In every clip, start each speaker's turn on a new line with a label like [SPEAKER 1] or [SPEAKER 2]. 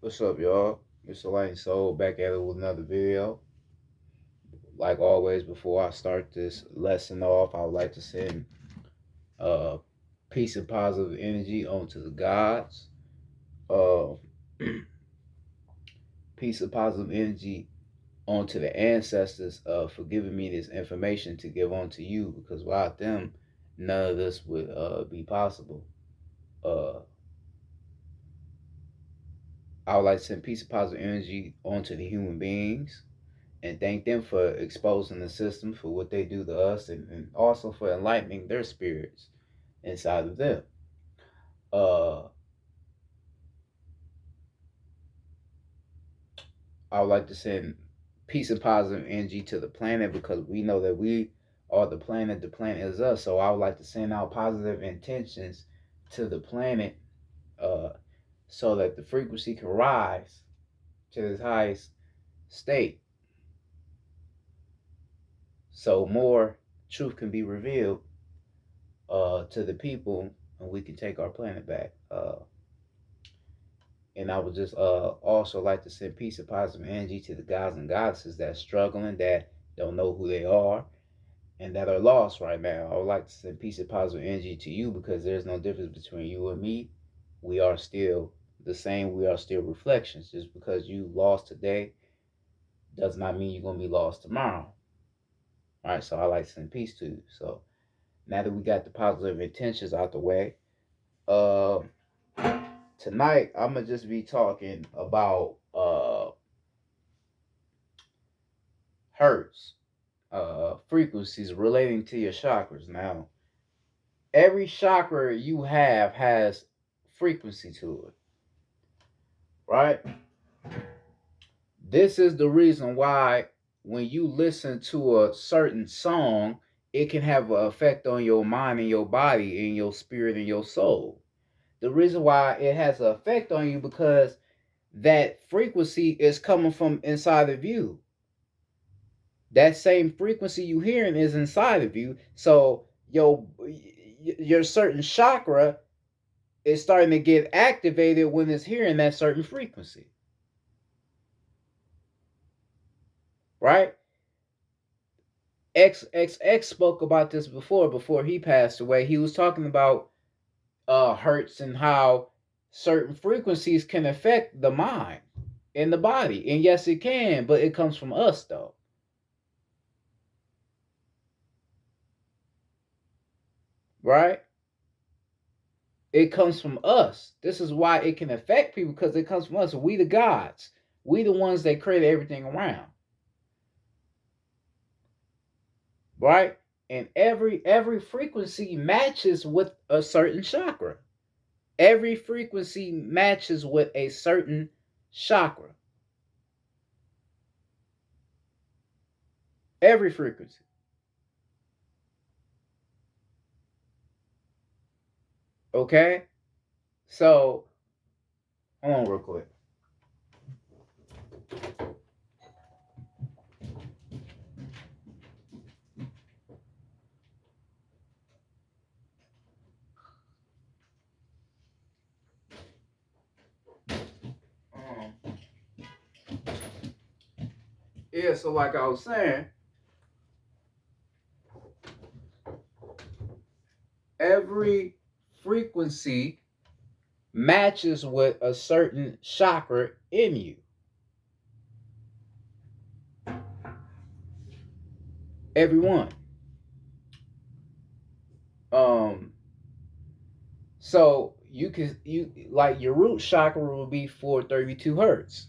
[SPEAKER 1] What's up, y'all? Mr. Lane Soul back at it with another video. Like always, before I start this lesson off, I would like to send uh, peace and positive energy onto the gods. Uh, peace and positive energy onto the ancestors for giving me this information to give on to you, because without them, none of this would be possible. Uh, I would like to send peace and positive energy onto the human beings and thank them for exposing the system for what they do to us, and also for enlightening their spirits inside of them. Uh, I would like to send peace and positive energy to the planet because we know that we are the planet is us. So I would like to send out positive intentions to the planet uh, so that the frequency can rise to its highest state. So more truth can be revealed to the people, and we can take our planet back. And I would just also like to send peace and positive energy to the gods and goddesses that are struggling, that don't know who they are, and that are lost right now. I would like to send peace and positive energy to you because there's no difference between you and me. We are still the same. We are still reflections. Just because you lost today does not mean you're going to be lost tomorrow. All right, so I like to send peace to you. So now that we got the positive intentions out the way, uh, tonight I'm gonna just be talking about hertz, frequencies relating to your chakras. Now, every chakra you have has frequency to it, right? This is the reason why when you listen to a certain song, it can have an effect on your mind and your body and your spirit and your soul. The reason why it has an effect on you because that frequency is coming from inside of you. That same frequency you hearing is inside of you. So your certain chakra is starting to get activated when it's hearing that certain frequency. Right? XXX spoke about this before he passed away. He was talking about hertz and how certain frequencies can affect the mind and the body. And yes, it can, but it comes from us though. Right? It comes from us. This is why it can affect people, because it comes from us. We the gods. We the ones that create everything around. Right? And every frequency matches with a certain chakra. Every frequency matches with a certain chakra. Every frequency. Okay? So, hold on real quick. Yeah, so like I was saying, every frequency matches with a certain chakra in you. Everyone. Um, so you like your root chakra will be 432 hertz.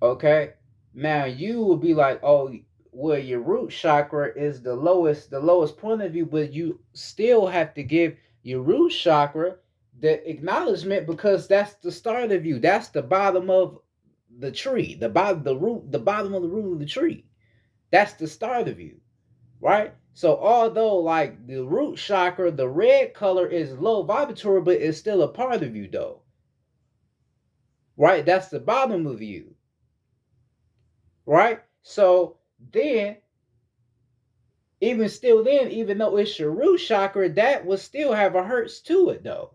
[SPEAKER 1] Okay. Now you will be like, oh, well, your root chakra is the lowest point of view, but you still have to give your root chakra the acknowledgement because that's the start of you. That's the bottom of the tree, the bottom of the root of the tree. That's the start of you, right? So although like the root chakra, the red color is low vibratory, but it's still a part of you though, right? That's the bottom of you, right? So then, even still, then, even though it's your root chakra, that will still have a hertz to it though,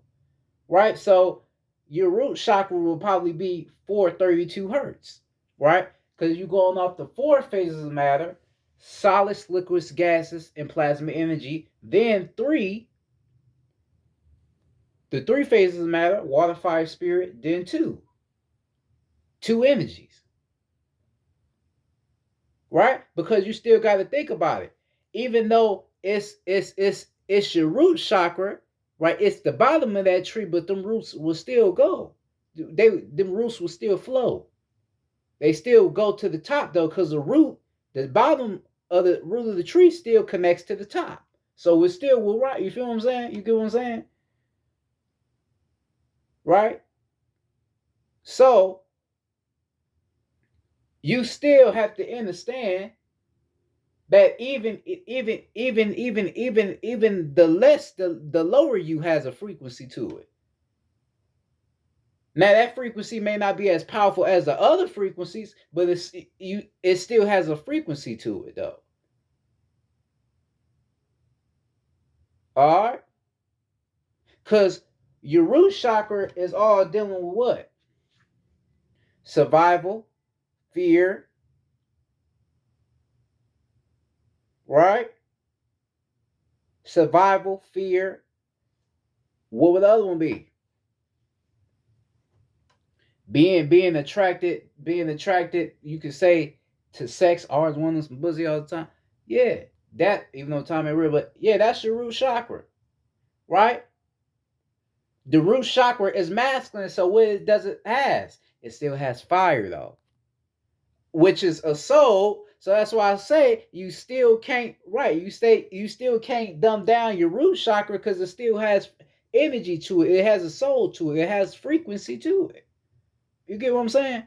[SPEAKER 1] right? So your root chakra will probably be 432 hertz, right? Because you're going off the four phases of matter: solids, liquids, gases, and plasma energy. Then the three phases of matter: water, fire, spirit. Then two energies, right? Because you still got to think about it. Even though it's your root chakra, right? It's the bottom of that tree, but them roots will still go. Them roots will still flow. They still go to the top though, because the bottom of the root of the tree still connects to the top. So it still will right. You feel what I'm saying? You get what I'm saying? Right? So you still have to understand that even the lower you has a frequency to it. Now that frequency may not be as powerful as the other frequencies, but it still has a frequency to it though. All right, because your root chakra is all dealing with what? Survival, fear, right? Survival, fear. What would the other one be? Being attracted, you could say, to sex, always wanting some pussy all the time. Yeah, that, even though time ain't real, but yeah, that's your root chakra, right? The root chakra is masculine, so what does it has? It still has fire though, which is a soul. So that's why I say you still can't, right? You still can't dumb down your root chakra because it still has energy to it. It has a soul to it. It has frequency to it. You get what I'm saying?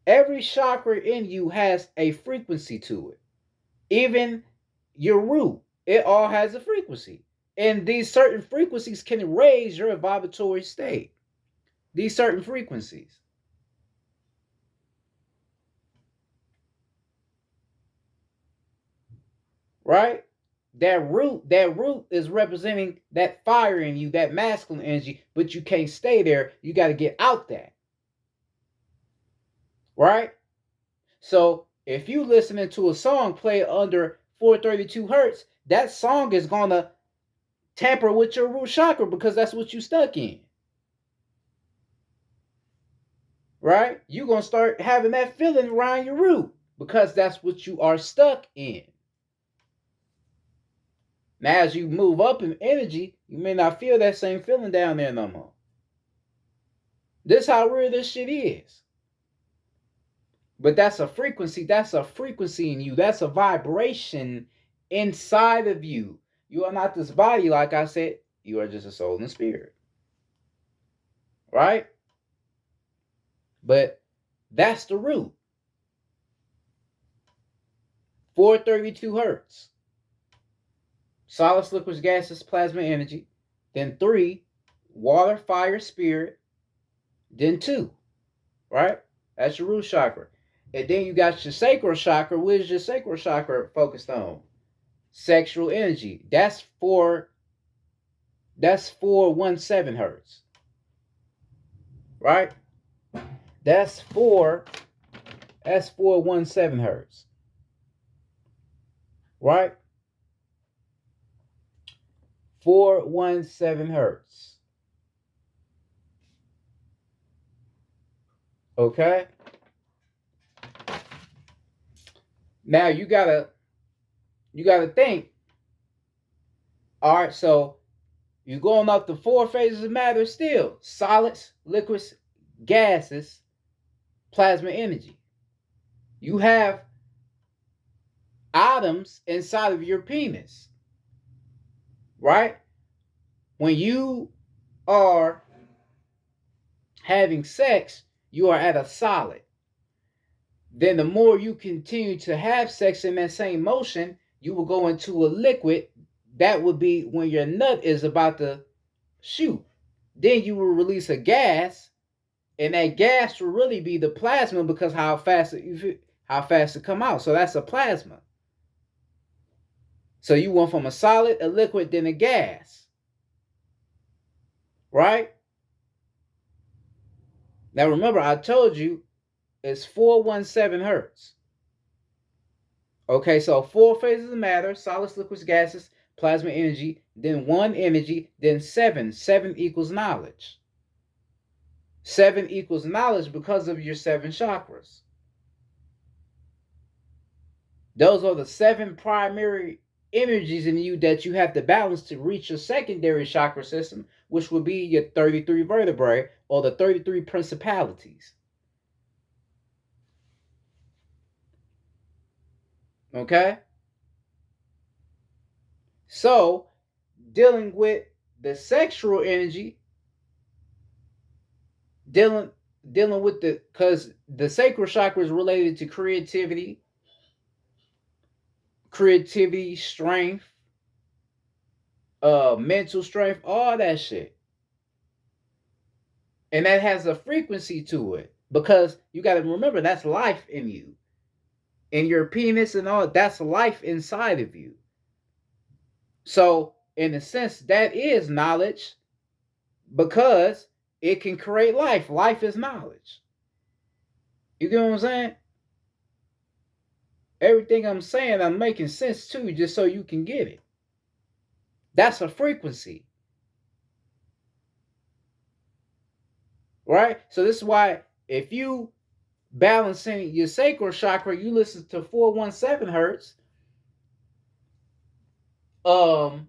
[SPEAKER 1] Every chakra in you has a frequency to it. Even your root, it all has a frequency. And these certain frequencies can raise your vibratory state. These certain frequencies. Right? That root is representing that fire in you, that masculine energy, but you can't stay there. You got to get out that. Right? So if you listening to a song play under 432 hertz, that song is gonna tamper with your root chakra because that's what you stuck in. Right? You're gonna start having that feeling around your root because that's what you are stuck in. Now, as you move up in energy, you may not feel that same feeling down there no more. This is how real this shit is. But that's a frequency. That's a frequency in you. That's a vibration inside of you. You are not this body, like I said. You are just a soul and spirit. Right? But that's the root. 432 hertz. Solids, liquids, gases, plasma energy. Then 3, water, fire, spirit. Then 2, right? That's your root chakra. And then you got your sacral chakra. What is your sacral chakra focused on? Sexual energy. That's 417 hertz. Right? That's 417 hertz. Right? 417 hertz. Okay? Now you gotta think. All right, so you're going up the four phases of matter still: solids, liquids, gases, plasma energy. You have atoms inside of your penis, right? When you are having sex, you are at a solid. Then the more you continue to have sex in that same motion, you will go into a liquid. That would be when your nut is about to shoot. Then you will release a gas, and that gas will really be the plasma because how fast it come out. So that's a plasma. So you went from a solid, a liquid, then a gas. Right? Now remember, I told you it's 417 hertz. Okay, so four phases of matter: solids, liquids, gases, plasma, energy, then one energy, then seven. Seven equals knowledge. Seven equals knowledge because of your seven chakras. Those are the seven primary energies in you that you have to balance to reach your secondary chakra system, which would be your 33 vertebrae or the 33 principalities. Okay? So, dealing with the sexual energy, dealing dealing with the because the sacral chakra is related to creativity, strength, mental strength, all that shit. And that has a frequency to it because you got to remember that's life in you. In your penis and all, that's life inside of you. So, in a sense, that is knowledge because it can create life. Life is knowledge. You get what I'm saying? Everything I'm saying, I'm making sense to you just so you can get it. That's a frequency. Right? So this is why if you balancing your sacral chakra, you listen to 417 hertz, um,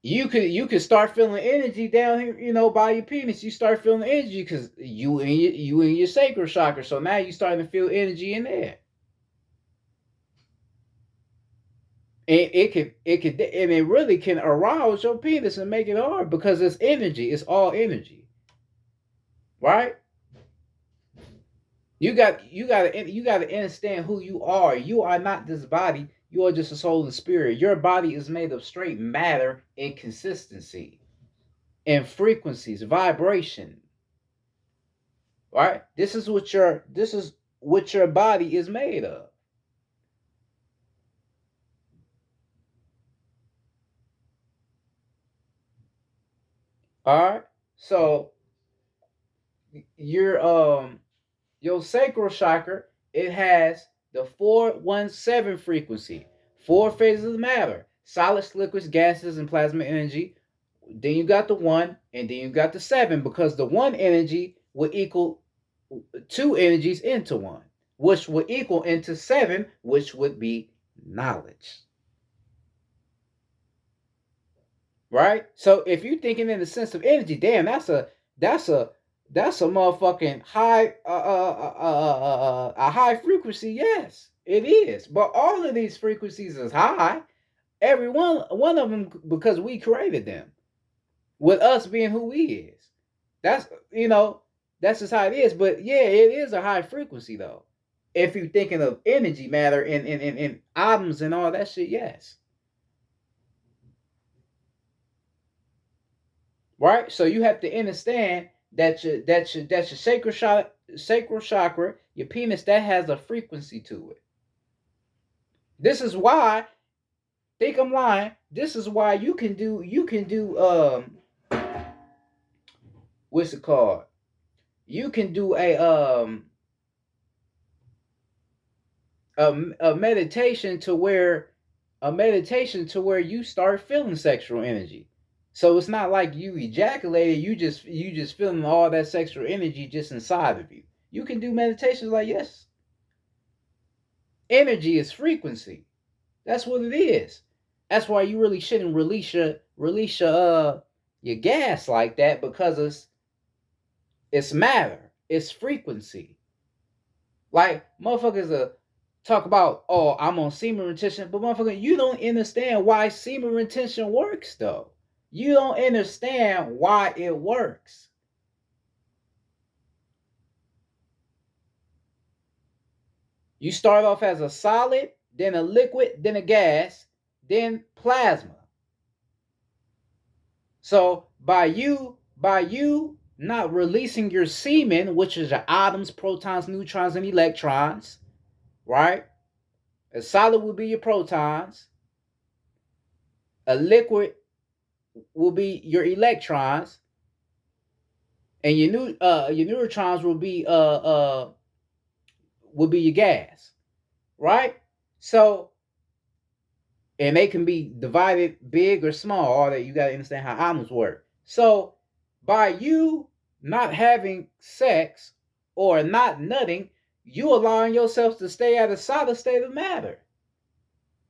[SPEAKER 1] you could start feeling energy down here, by your penis. You start feeling energy because you in your sacral chakra. So now you starting to feel energy in there. And it really can arouse your penis and make it hard because it's energy. It's all energy, right? You got to understand who you are. You are not this body. You are just a soul and spirit. Your body is made of straight matter and consistency and frequencies, vibration. Right? This is what your body is made of. All right. So your your sacral chakra, it has the 417 frequency, four phases of matter: solids, liquids, gases, and plasma energy. Then you got the one, and then you got the seven, because the one energy would equal two energies into one, which would equal into seven, which would be knowledge. Right? So if you're thinking in the sense of energy, damn, that's a that's a motherfucking high a high frequency. Yes, it is. But all of these frequencies is high. Every one of them because we created them. With us being who we is. That's that's just how it is. But yeah, it is a high frequency though. If you're thinking of energy, matter, and atoms and all that shit, yes. Right? So you have to understand that your sacral chakra, your penis, that has a frequency to it. This is why, think I'm lying. This is why you can do what's it called? You can do a meditation to where you start feeling sexual energy. So it's not like you ejaculated, you just feeling all that sexual energy just inside of you. You can do meditations like, yes, energy is frequency. That's what it is. That's why you really shouldn't release your gas like that, because it's matter. It's frequency. Like motherfuckers talk about, oh, I'm on semen retention, but motherfucker, you don't understand why semen retention works though. You don't understand why it works. You start off as a solid, then a liquid, then a gas, then plasma. So by you not releasing your semen, which is your atoms, protons, neutrons, and electrons, right? A solid will be your protons, a liquid will be your electrons, and your neutrons will be your gas, right? So, and they can be divided big or small. All that, you got to understand how atoms work. So by you not having sex or not nutting, you allowing yourself to stay at a solid state of matter,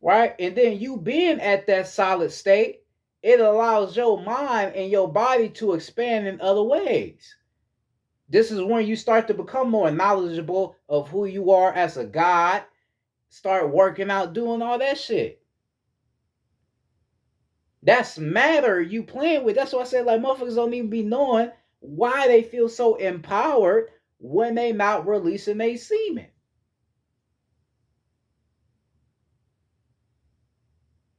[SPEAKER 1] right? And then you being at that solid state, it allows your mind and your body to expand in other ways. This is when you start to become more knowledgeable of who you are as a god, start working out, doing all that shit. That's matter you playing with. That's why I said, like, motherfuckers don't even be knowing why they feel so empowered when they not releasing their semen.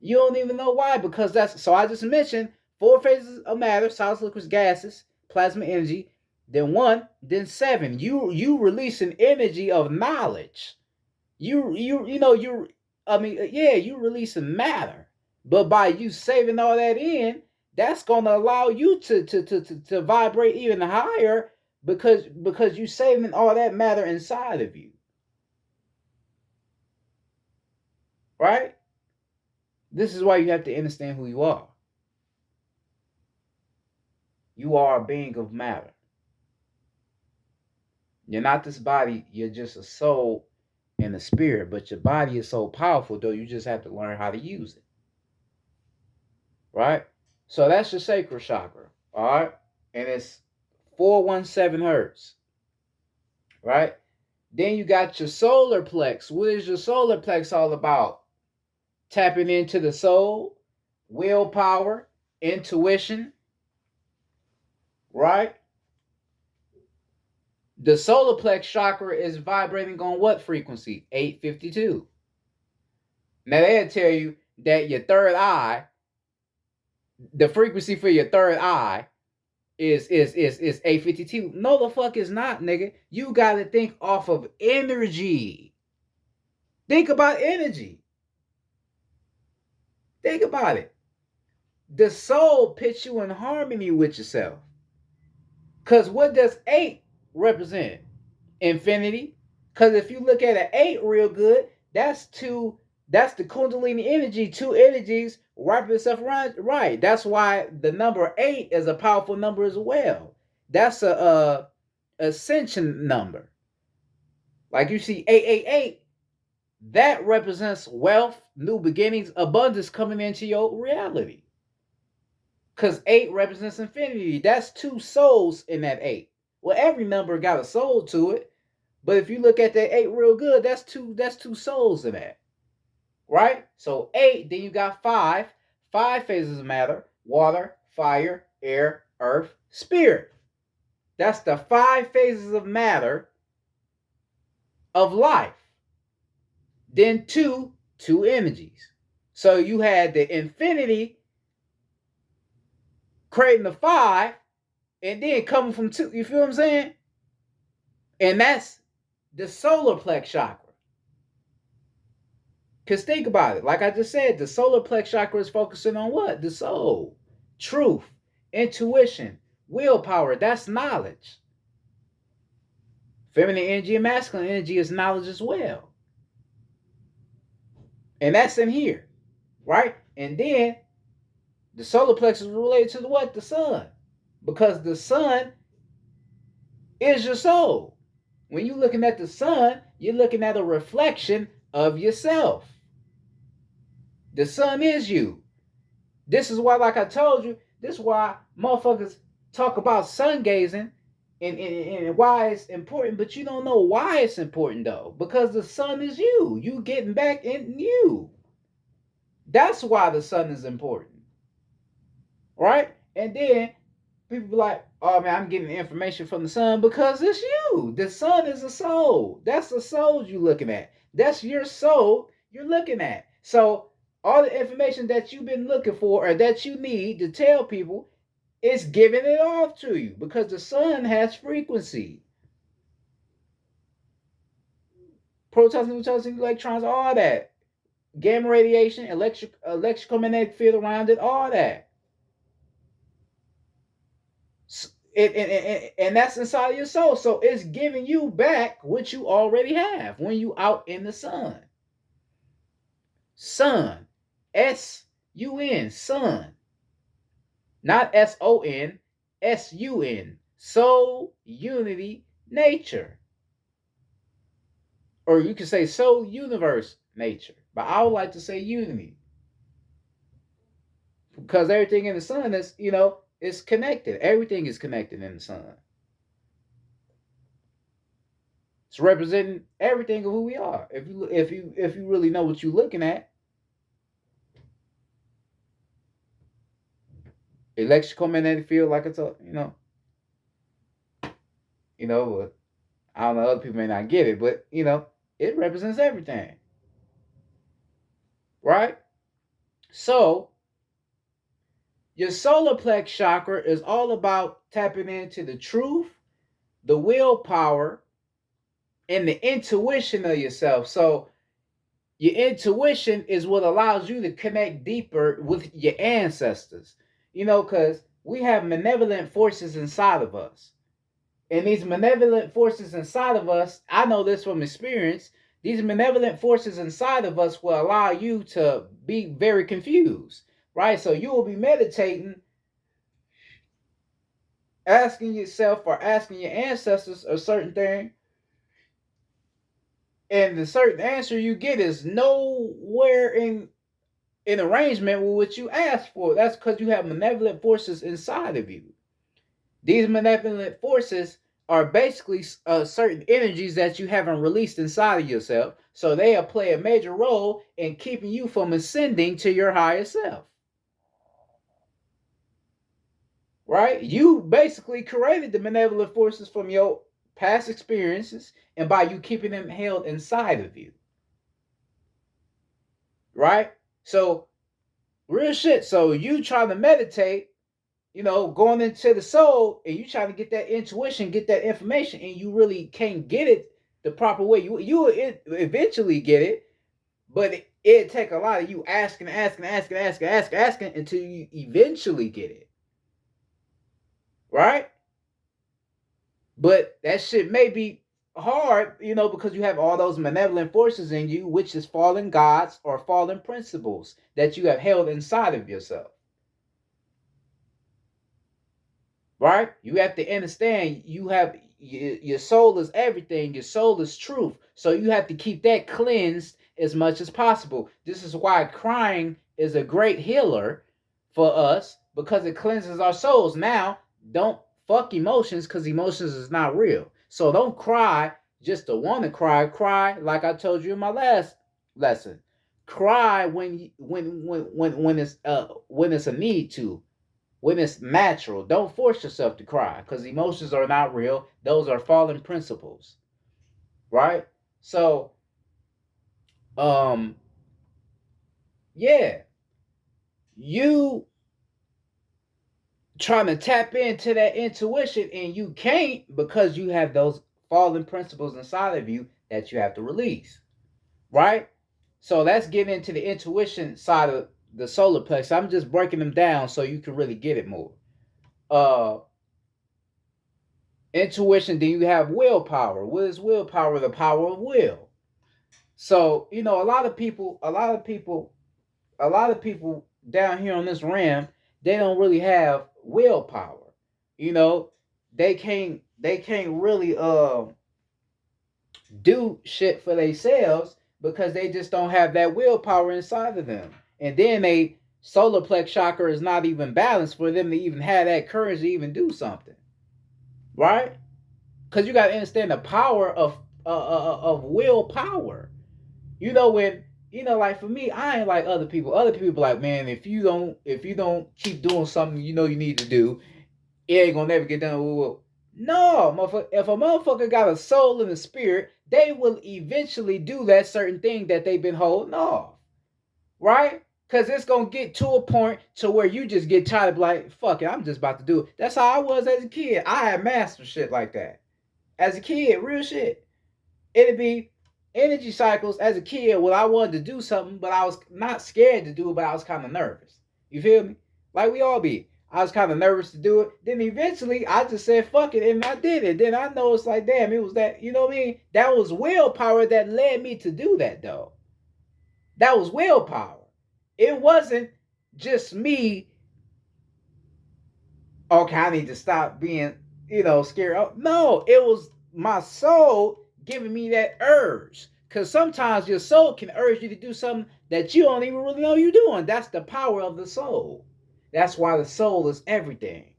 [SPEAKER 1] You don't even know why, because that's so I just mentioned four phases of matter: solids, liquids, gases, plasma, energy. Then one, then seven. You release an energy of knowledge. You know you. I mean, yeah, you releasing matter, but by you saving all that in, that's gonna allow you to vibrate even higher because you saving all that matter inside of you, right? This is why you have to understand who you are. You are a being of matter. You're not this body, you're just a soul and a spirit, but your body is so powerful, though, you just have to learn how to use it, right? So that's your sacral chakra, all right? And it's 417 hertz, right? Then you got your solar plex. What is your solar plex all about? Tapping into the soul, willpower, intuition, right? The solar plex chakra is vibrating on what frequency? 852. Now they'll tell you that your third eye, the frequency for your third eye is 852. No, the fuck is not, nigga. You gotta think off of energy. Think about energy. Think about it. The soul puts you in harmony with yourself. Because what does 8 represent? Infinity. Because if you look at an 8 real good, that's the Kundalini energy, two energies wrapping itself around. Right. That's why the number 8 is a powerful number as well. That's a ascension number. Like you see 888, that represents wealth, new beginnings, abundance coming into your reality. Because 8 represents infinity. That's two souls in that 8. Well, every number got a soul to it. But if you look at that 8 real good, that's two souls in that. Right? So 8, then you got 5. 5 phases of matter: water, fire, air, earth, spirit. That's the 5 phases of matter of life. Then two energies. So you had the infinity creating the 5, and then coming from 2. You feel what I'm saying? And that's the solar plex chakra. Because think about it. Like I just said, the solar plex chakra is focusing on what? The soul, truth, intuition, willpower. That's knowledge. Feminine energy and masculine energy is knowledge as well. And that's in here, right? And then the solar plex is related to the what? The sun. Because the sun is your soul. When you're looking at the sun, you're looking at a reflection of yourself. The sun is you. This is why, like I told you, this is why motherfuckers talk about sun gazing and why it's important, but you don't know why it's important though. Because the sun is you. You getting back in you. That's why the sun is important. Right? And then people be like, oh man, I'm getting information from the sun because it's you. The sun is a soul. That's the soul you're looking at. That's your soul you're looking at. So all the information that you've been looking for or that you need to tell people, it's giving it off to you because the sun has frequency. Protons, neutrons, electrons, all that. Gamma radiation, electrical magnetic field around it, all that. And that's inside of your soul. So it's giving you back what you already have when you out in the sun. Sun. S-U-N. Sun. Not S-O-N. S-U-N. Soul, unity, nature. Or you can say soul, universe, nature. But I would like to say unity. Because everything in the sun is, is connected. Everything is connected in the sun. It's representing everything of who we are. If you really know what you're looking at, electromagnetic field, like it's a I don't know, other people may not get it, but it represents everything, right? So your solar plex chakra is all about tapping into the truth, the willpower, and the intuition of yourself. So your intuition is what allows you to connect deeper with your ancestors. Because we have malevolent forces inside of us. And these malevolent forces inside of us, I know this from experience, these malevolent forces inside of us will allow you to be very confused, right? So you will be meditating, asking yourself or asking your ancestors a certain thing, and the certain answer you get is nowhere in arrangement with what you asked for. That's because you have malevolent forces inside of you. These malevolent forces are basically certain energies that you haven't released inside of yourself. So they play a major role in keeping you from ascending to your higher self. Right? You basically created the malevolent forces from your past experiences and by you keeping them held inside of you. Right? So, real shit. So, you trying to meditate, going into the soul, and you trying to get that intuition, get that information, and you really can't get it the proper way. You will eventually get it, but it take a lot of you asking until you eventually get it, right? But that shit may be hard, because you have all those malevolent forces in you, which is fallen gods or fallen principles that you have held inside of yourself. Right? You have to understand your soul is everything. Your soul is truth. So you have to keep that cleansed as much as possible. This is why crying is a great healer for us, because it cleanses our souls. Now, don't fuck emotions, because emotions is not real. So don't cry just to want to cry. Cry like I told you in my last lesson. Cry when it's a need to, when it's natural. Don't force yourself to cry, because emotions are not real. Those are fallen principles, right? So, um, yeah, you trying to tap into that intuition and you can't, because you have those fallen principles inside of you that you have to release, right? So let's get into the intuition side of the solar plex. I'm just breaking them down so you can really get it more. Uh, Intuition, then you have willpower. What is willpower? The power of will. So, a lot of people down here on this ram, they don't really have willpower. You know, they can't really do shit for themselves, because they just don't have that willpower inside of them. And then they solar plex chakra is not even balanced for them to even have that courage to even do something. Right? Because you got to understand the power of willpower. When like for me, I ain't like other people. Other people like, man, if you don't keep doing something you need to do, it ain't gonna never get done. Well, no, motherfucker. If a motherfucker got a soul and a spirit, they will eventually do that certain thing that they've been holding off, right? Because it's gonna get to a point to where you just get tired of, like, fuck it, I'm just about to do it. That's how I was as a kid. I had mastered shit like that as a kid, real shit. It'd be energy cycles as a kid when I wanted to do something, but I was not scared to do it, but I was kind of nervous. You feel me? Like we all be. I was kind of nervous to do it. Then eventually I just said fuck it and I did it. Then I know it's like, damn, it was that, you know what I mean? That was willpower that led me to do that though. That was willpower. It wasn't just me, okay, I need to stop being, scared. Oh, no, it was my soul giving me that urge. Because sometimes your soul can urge you to do something that you don't even really know you're doing. That's the power of the soul. That's why the soul is everything.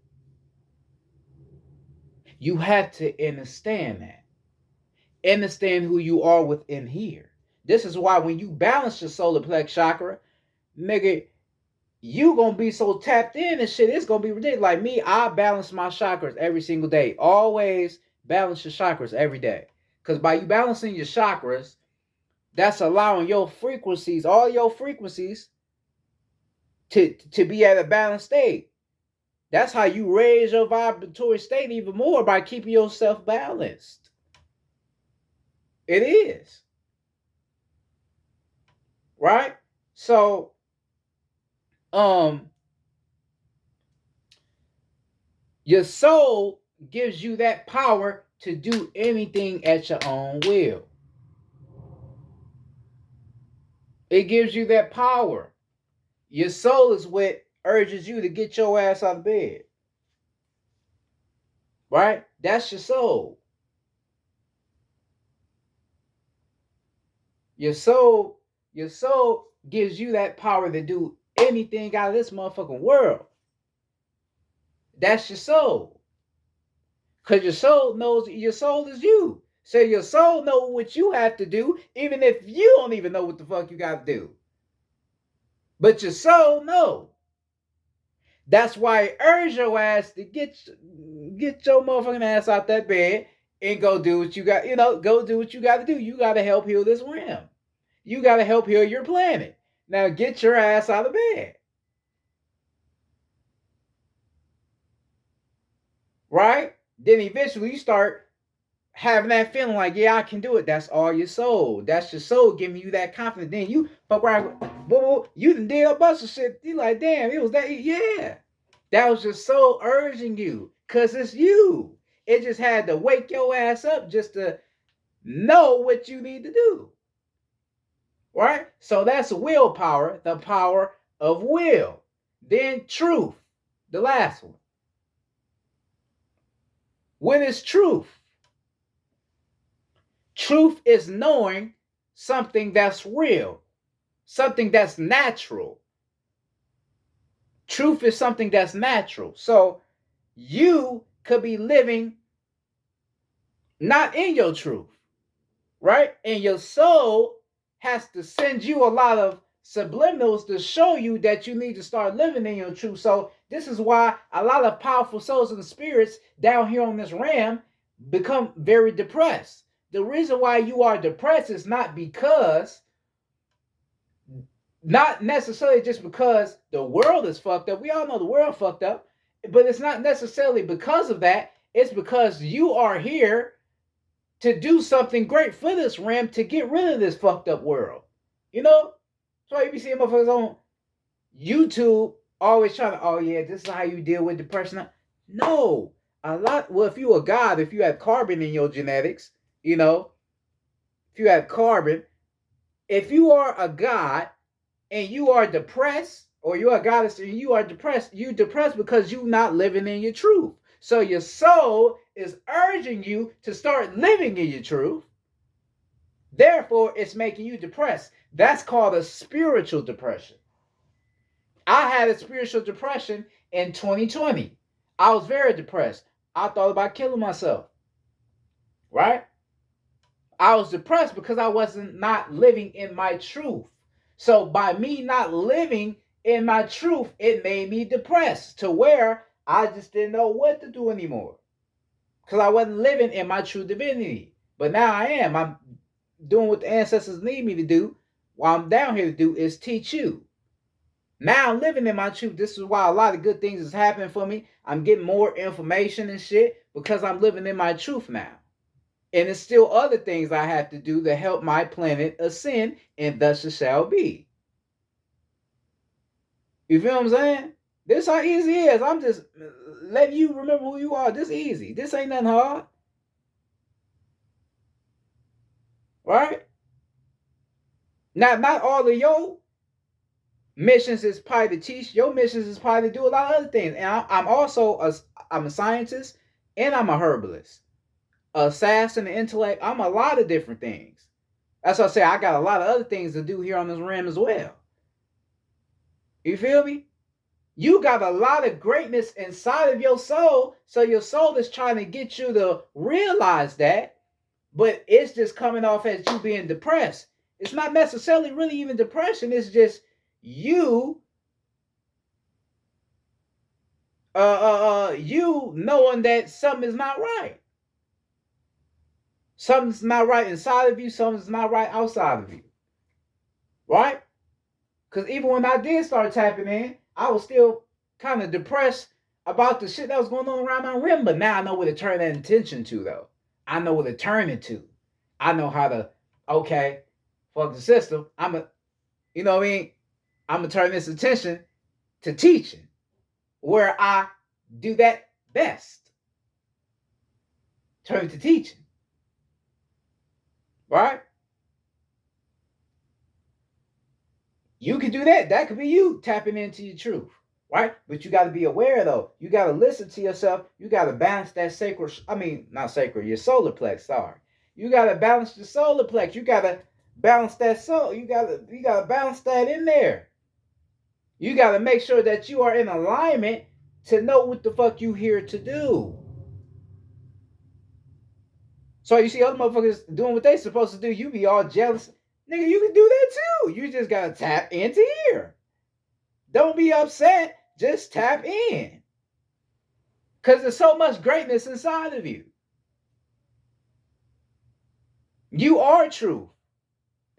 [SPEAKER 1] You have to understand that. Understand who you are within here. This is why when you balance your solar plex chakra, nigga, you gonna be so tapped in and shit, it's gonna be ridiculous. Like me, I balance my chakras every single day. Always balance your chakras every day. Because by you balancing your chakras, that's allowing your frequencies, all your frequencies, to be at a balanced state. That's how you raise your vibratory state even more, by keeping yourself balanced. It is. Right? So, your soul gives you that power to do anything at your own will. It gives you that power. Your soul is what urges you to get your ass out of bed. Right? That's your soul. Your soul gives you that power to do anything out of this motherfucking world. That's your soul. Because your soul knows your soul is you. So your soul knows what you have to do, even if you don't even know what the fuck you got to do. But your soul knows. That's why it urge your ass to get your motherfucking ass out that bed and go do what you got, go do what you got to do. You got to help heal this realm. You got to help heal your planet. Now get your ass out of bed. Right? Then eventually you start having that feeling like, yeah, I can do it. That's all your soul. That's your soul giving you that confidence. Then you fuck around, you done did a bunch of shit. You like, damn, it was that. Yeah. That was your soul urging you. Because it's you. It just had to wake your ass up just to know what you need to do. Right? So that's willpower, the power of will. Then truth, the last one. What is truth? Truth is knowing something that's real, something that's natural. Truth is something that's natural. So you could be living not in your truth, right? And your soul has to send you a lot of subliminals to show you that you need to start living in your truth. So this is why a lot of powerful souls and spirits down here on this realm become very depressed. The reason why you are depressed is not necessarily just because the world is fucked up. We all know the world fucked up, but it's not necessarily because of that. It's because you are here to do something great for this realm, to get rid of this fucked up world. You know? So you be seeing motherfuckers on YouTube always trying to, oh yeah, this is how you deal with depression. No. Well, if you a god, if you have carbon in your genetics, if you have carbon, if you are a god and you are depressed, or you're a goddess and you are depressed, you're depressed because you're not living in your truth. So your soul is urging you to start living in your truth. Therefore, it's making you depressed. That's called a spiritual depression. I had a spiritual depression in 2020. I was very depressed. I thought about killing myself. Right? I was depressed because I wasn't not living in my truth. So by me not living in my truth, it made me depressed to where I just didn't know what to do anymore. Because I wasn't living in my true divinity. But now I am. I'm doing what the ancestors need me to do. What I'm down here to do is teach you. Now I'm living in my truth. This is why a lot of good things is happening for me. I'm getting more information and shit because I'm living in my truth now. And there's still other things I have to do to help my planet ascend, and thus it shall be. You feel what I'm saying? This how easy it is. I'm just letting you remember who you are. This easy. This ain't nothing hard. Right? Not all of your missions is probably to teach. Your missions is probably to do a lot of other things. And I'm also I'm a scientist and I'm a herbalist, assassin, intellect. I'm a lot of different things. That's what I say. I got a lot of other things to do here on this rim as well. You feel me? You got a lot of greatness inside of your soul. So your soul is trying to get you to realize that, but it's just coming off as you being depressed. It's not necessarily really even depression. It's just you you knowing that something is not right. Something's not right inside of you, something's not right outside of you. Right? Because even when I did start tapping in, I was still kind of depressed about the shit that was going on around my rim. But now I know what to turn that attention to, though. I know what to turn it to. I know how to, okay, fuck the system. You know what I mean? I'm going to turn this attention to teaching, where I do that best. Turn it to teaching. Right? You can do that. That could be you tapping into your truth. Right? But you got to be aware, though. You got to listen to yourself. You got to balance that sacred, not sacred, your solar plex, sorry. You got to balance your solar plex. You got to balance that soul. You got to balance that in there. You got to make sure that you are in alignment to know what the fuck you here to do. So you see other motherfuckers doing what they supposed to do. You be all jealous. Nigga, you can do that too. You just got to tap into here. Don't be upset. Just tap in. Because there's so much greatness inside of you. You are truth.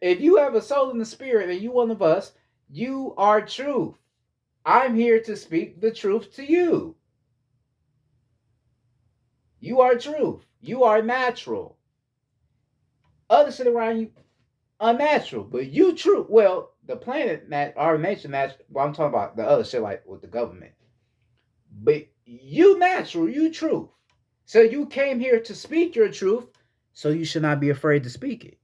[SPEAKER 1] If you have a soul in the spirit and you one of us, you are truth. I'm here to speak the truth to you. You are truth. You are natural. Other shit around you, unnatural. But you true. Well, the planet, our nature natural. Well, I'm talking about the other shit like with the government. But you natural, you truth. So you came here to speak your truth, so you should not be afraid to speak it.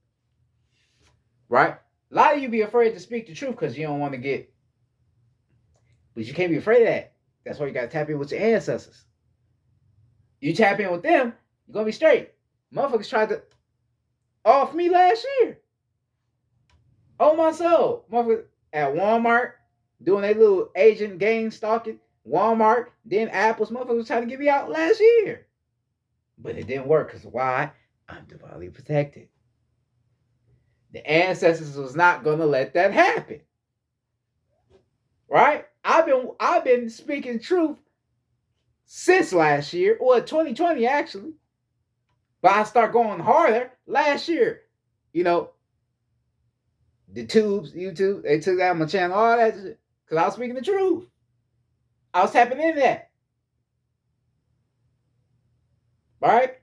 [SPEAKER 1] Right? A lot of you be afraid to speak the truth because you don't want to get. But you can't be afraid of that. That's why you got to tap in with your ancestors. You tap in with them, you're going to be straight. Motherfuckers tried to off me last year. Oh, my soul. Motherfuckers at Walmart doing their little agent gang stalking. Walmart, then Apple's motherfuckers trying to get me out last year. But it didn't work because why? I'm divinely protected. The ancestors was not going to let that happen. Right? I've been speaking truth since last year, or 2020 actually. But I start going harder last year. You know, the tubes, YouTube, they took out my channel, all that shit. Because I was speaking the truth. I was tapping into that. Right?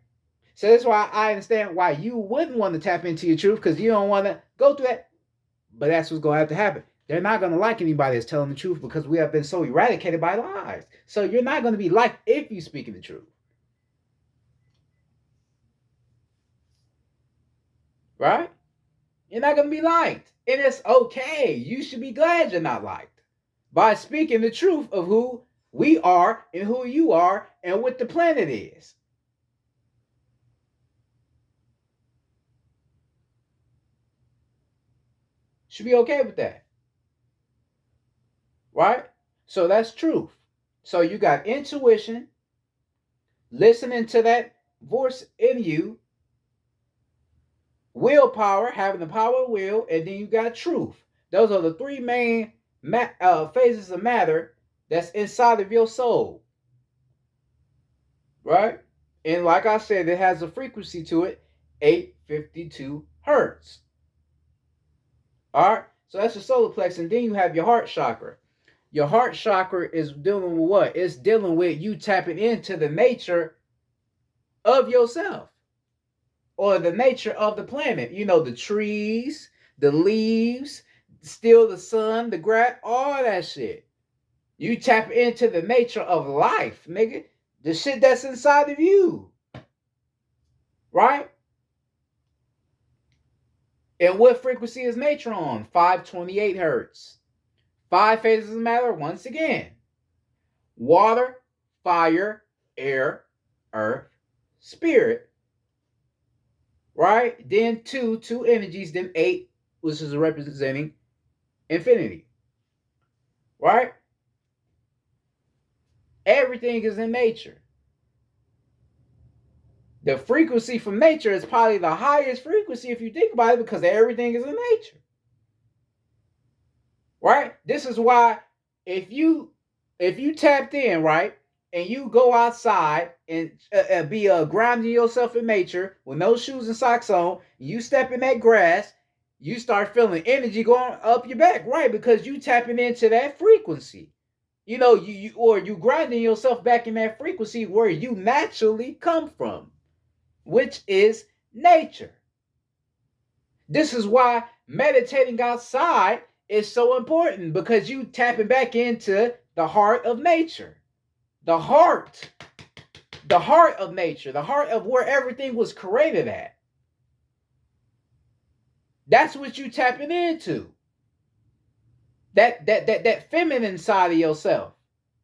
[SPEAKER 1] So that's why I understand why you wouldn't want to tap into your truth, because you don't want to go through that. But that's what's going to have to happen. They're not going to like anybody that's telling the truth because we have been so eradicated by lies. So you're not going to be liked if you're speaking the truth. Right? You're not going to be liked. And it's okay. You should be glad you're not liked. By speaking the truth of who we are and who you are and what the planet is. Should be okay with that. Right? So that's truth. So you got intuition, listening to that voice in you, willpower, having the power of will, and then you got truth. Those are the three main phases of matter that's inside of your soul. Right? And like I said, it has a frequency to it, 852 hertz. All right? So that's the solar plex. And then you have your heart chakra. Your heart chakra is dealing with what? It's dealing with you tapping into the nature of yourself or the nature of the planet. You know, the trees, the leaves, still the sun, the grass, all that shit. You tap into the nature of life, nigga. The shit that's inside of you. Right? And what frequency is nature on? 528 hertz. 5 phases of matter, once again: water, fire, air, earth, spirit. Right? Then two energies, then 8, which is representing infinity. Right? Everything is in nature. The frequency from nature is probably the highest frequency if you think about it, because everything is in nature. Right? This is why if you tapped in, right, and you go outside and be grounding yourself in nature with no shoes and socks on, you step in that grass, you start feeling energy going up your back, right? Because you tapping into that frequency. You know, you grinding yourself back in that frequency where you naturally come from, which is nature. This is why meditating outside is so important, because you tapping back into the heart of nature. The heart of nature, the heart of where everything was created at. That's what you tapping into. That feminine side of yourself.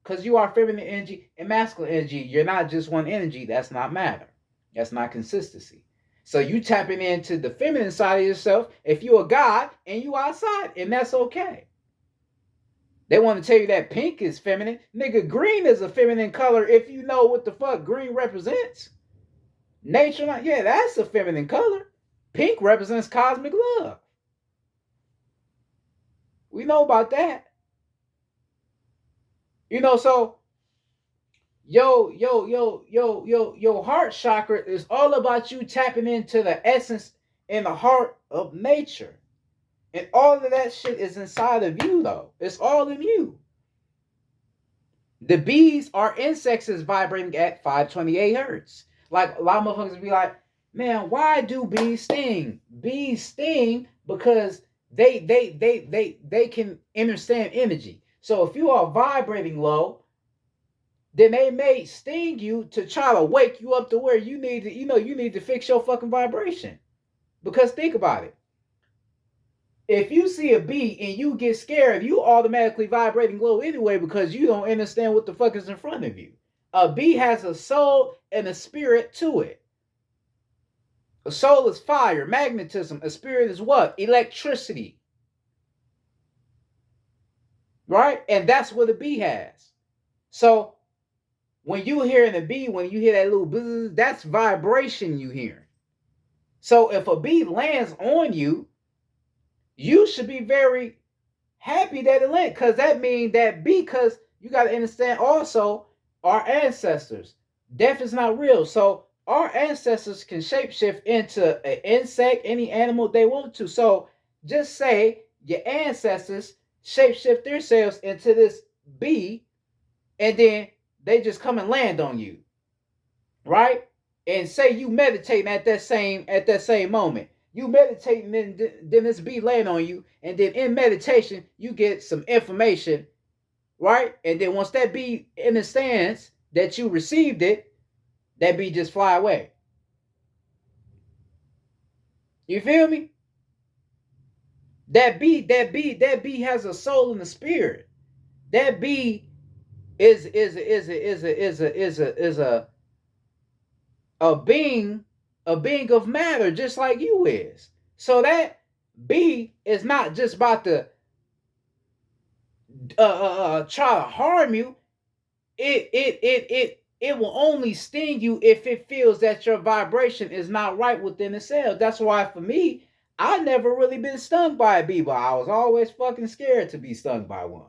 [SPEAKER 1] Because you are feminine energy and masculine energy. You're not just one energy. That's not matter. That's not consistency. So you tapping into the feminine side of yourself if you're a god and you outside, and that's okay. They want to tell you that pink is feminine. Nigga, green is a feminine color if you know what the fuck green represents. Nature, yeah, that's a feminine color. Pink represents cosmic love. We know about that. You know, so your heart chakra is all about you tapping into the essence and the heart of nature. And all of that shit is inside of you, though. It's all in you. The bees are insects is vibrating at 528 hertz. Like, a lot of motherfuckers be like, man, why do bees sting? Bees sting because they can understand energy. So if you are vibrating low, then they may sting you to try to wake you up to where you need to, you need to fix your fucking vibration. Because think about it. If you see a bee and you get scared, you automatically vibrating low anyway, because you don't understand what the fuck is in front of you. A bee has a soul and a spirit to it. A soul is fire, magnetism. A spirit is what? Electricity. Right? And that's what a bee has. So when you hear a bee, when you hear that little buzz, that's vibration you hear. So if a bee lands on you, you should be very happy that it landed, because that means that bee, because you got to understand also our ancestors. Death is not real. So our ancestors can shapeshift into an insect, any animal they want to. So just say your ancestors shapeshift themselves into this bee, and then they just come and land on you, right? And say you meditating at that same moment. You meditating, then this bee land on you, and then in meditation you get some information, right? And then once that bee understands that you received it, that bee just fly away. You feel me? That bee has a soul and a spirit. That bee is a being of matter, just like you is. So that bee is not just about to try to harm you. It will only sting you if it feels that your vibration is not right within itself. That's why for me, I never really been stung by a bee, but I was always fucking scared to be stung by one.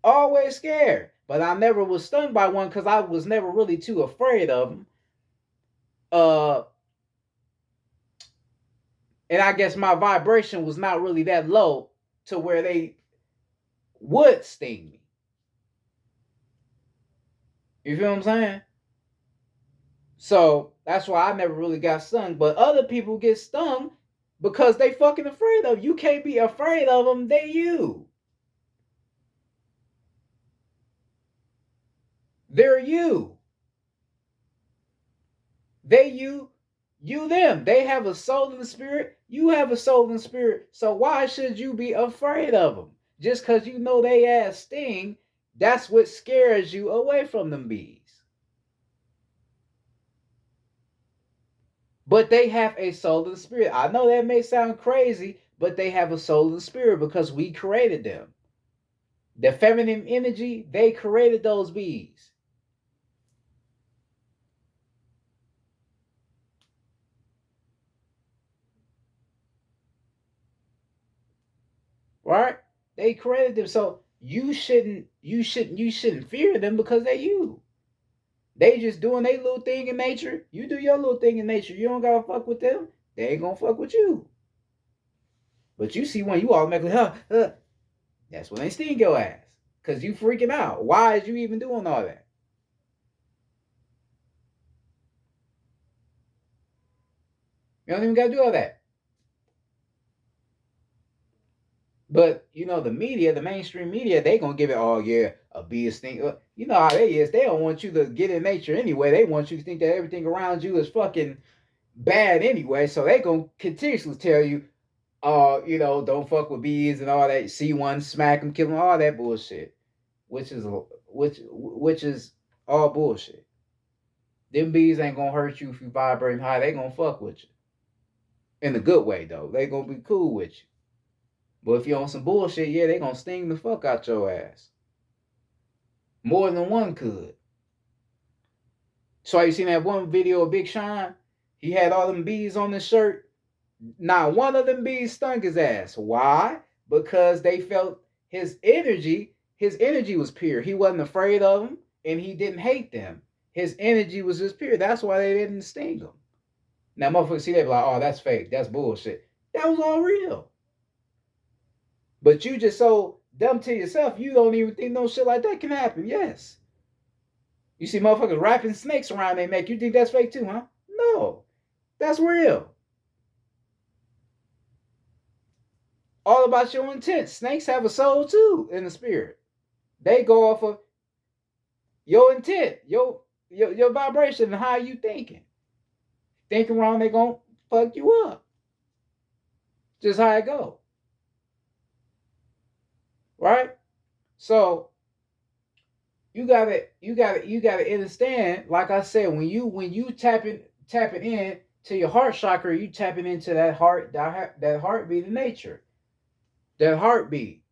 [SPEAKER 1] Always scared. But I never was stung by one because I was never really too afraid of them. And I guess my vibration was not really that low to where they would sting me. You feel what I'm saying? So that's why I never really got stung. But other people get stung because they fucking afraid of you. You can't be afraid of them. They you. They're you. They you them. They have a soul and spirit. You have a soul and spirit. So why should you be afraid of them? Just because you know they ass sting, that's what scares you away from them bees. But they have a soul and spirit. I know that may sound crazy, but they have a soul and spirit because we created them. The feminine energy, they created those bees. Right? They created them. So you shouldn't fear them because they're you. They just doing their little thing in nature. You do your little thing in nature. You don't gotta fuck with them. They ain't gonna fuck with you. But you see when you automatically, that's when they sting your ass. Cause you freaking out. Why is you even doing all that? You don't even gotta do all that. But you know the media, the mainstream media, they gonna give it, oh yeah, a bee is sting. You know how they is. They don't want you to get in nature anyway. They want you to think that everything around you is fucking bad anyway. So they gonna continuously tell you, don't fuck with bees and all that. See one, smack them, kill them, all that bullshit. Which is which is all bullshit. Them bees ain't gonna hurt you if you vibrate high. They gonna fuck with you in a good way though. They gonna be cool with you. But if you on some bullshit, yeah, they gonna sting the fuck out your ass. More than one could. So you seen that one video of Big Sean? He had all them bees on his shirt. Not one of them bees stung his ass. Why? Because they felt his energy. His energy was pure. He wasn't afraid of them, and he didn't hate them. His energy was just pure. That's why they didn't sting him. Now, motherfuckers see that, be like, oh, that's fake. That's bullshit. That was all real. But you just so dumb to yourself, you don't even think no shit like that can happen. Yes. You see motherfuckers wrapping snakes around their neck. You think that's fake too, huh? No. That's real. All about your intent. Snakes have a soul too in the spirit. They go off of your intent, your vibration, and how you thinking. Thinking wrong, they gonna fuck you up. Just how it go. Right? So you gotta understand, like I said, when you tapping in to your heart chakra, you tapping into that heartbeat of nature. That heartbeat.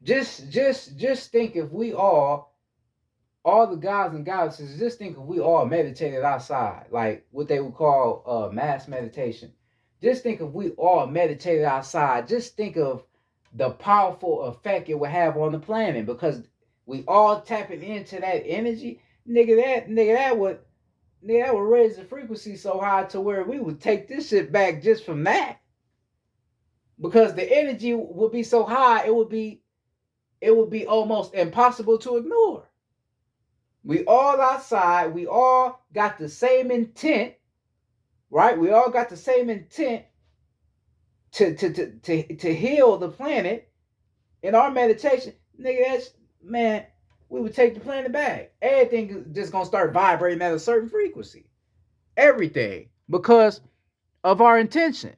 [SPEAKER 1] Just think if we all the gods and goddesses, just think if we all meditated outside, like what they would call mass meditation. Just think if we all meditated outside. Just think of the powerful effect it would have on the planet because we all tapping into that energy, that would raise the frequency so high to where we would take this shit back just from that. Because the energy would be so high, it would be almost impossible to ignore. We all outside. We all got the same intent, right? We all got the same intent to heal the planet. In our meditation, nigga, man, we would take the planet back. Everything is just gonna start vibrating at a certain frequency. Everything because of our intention.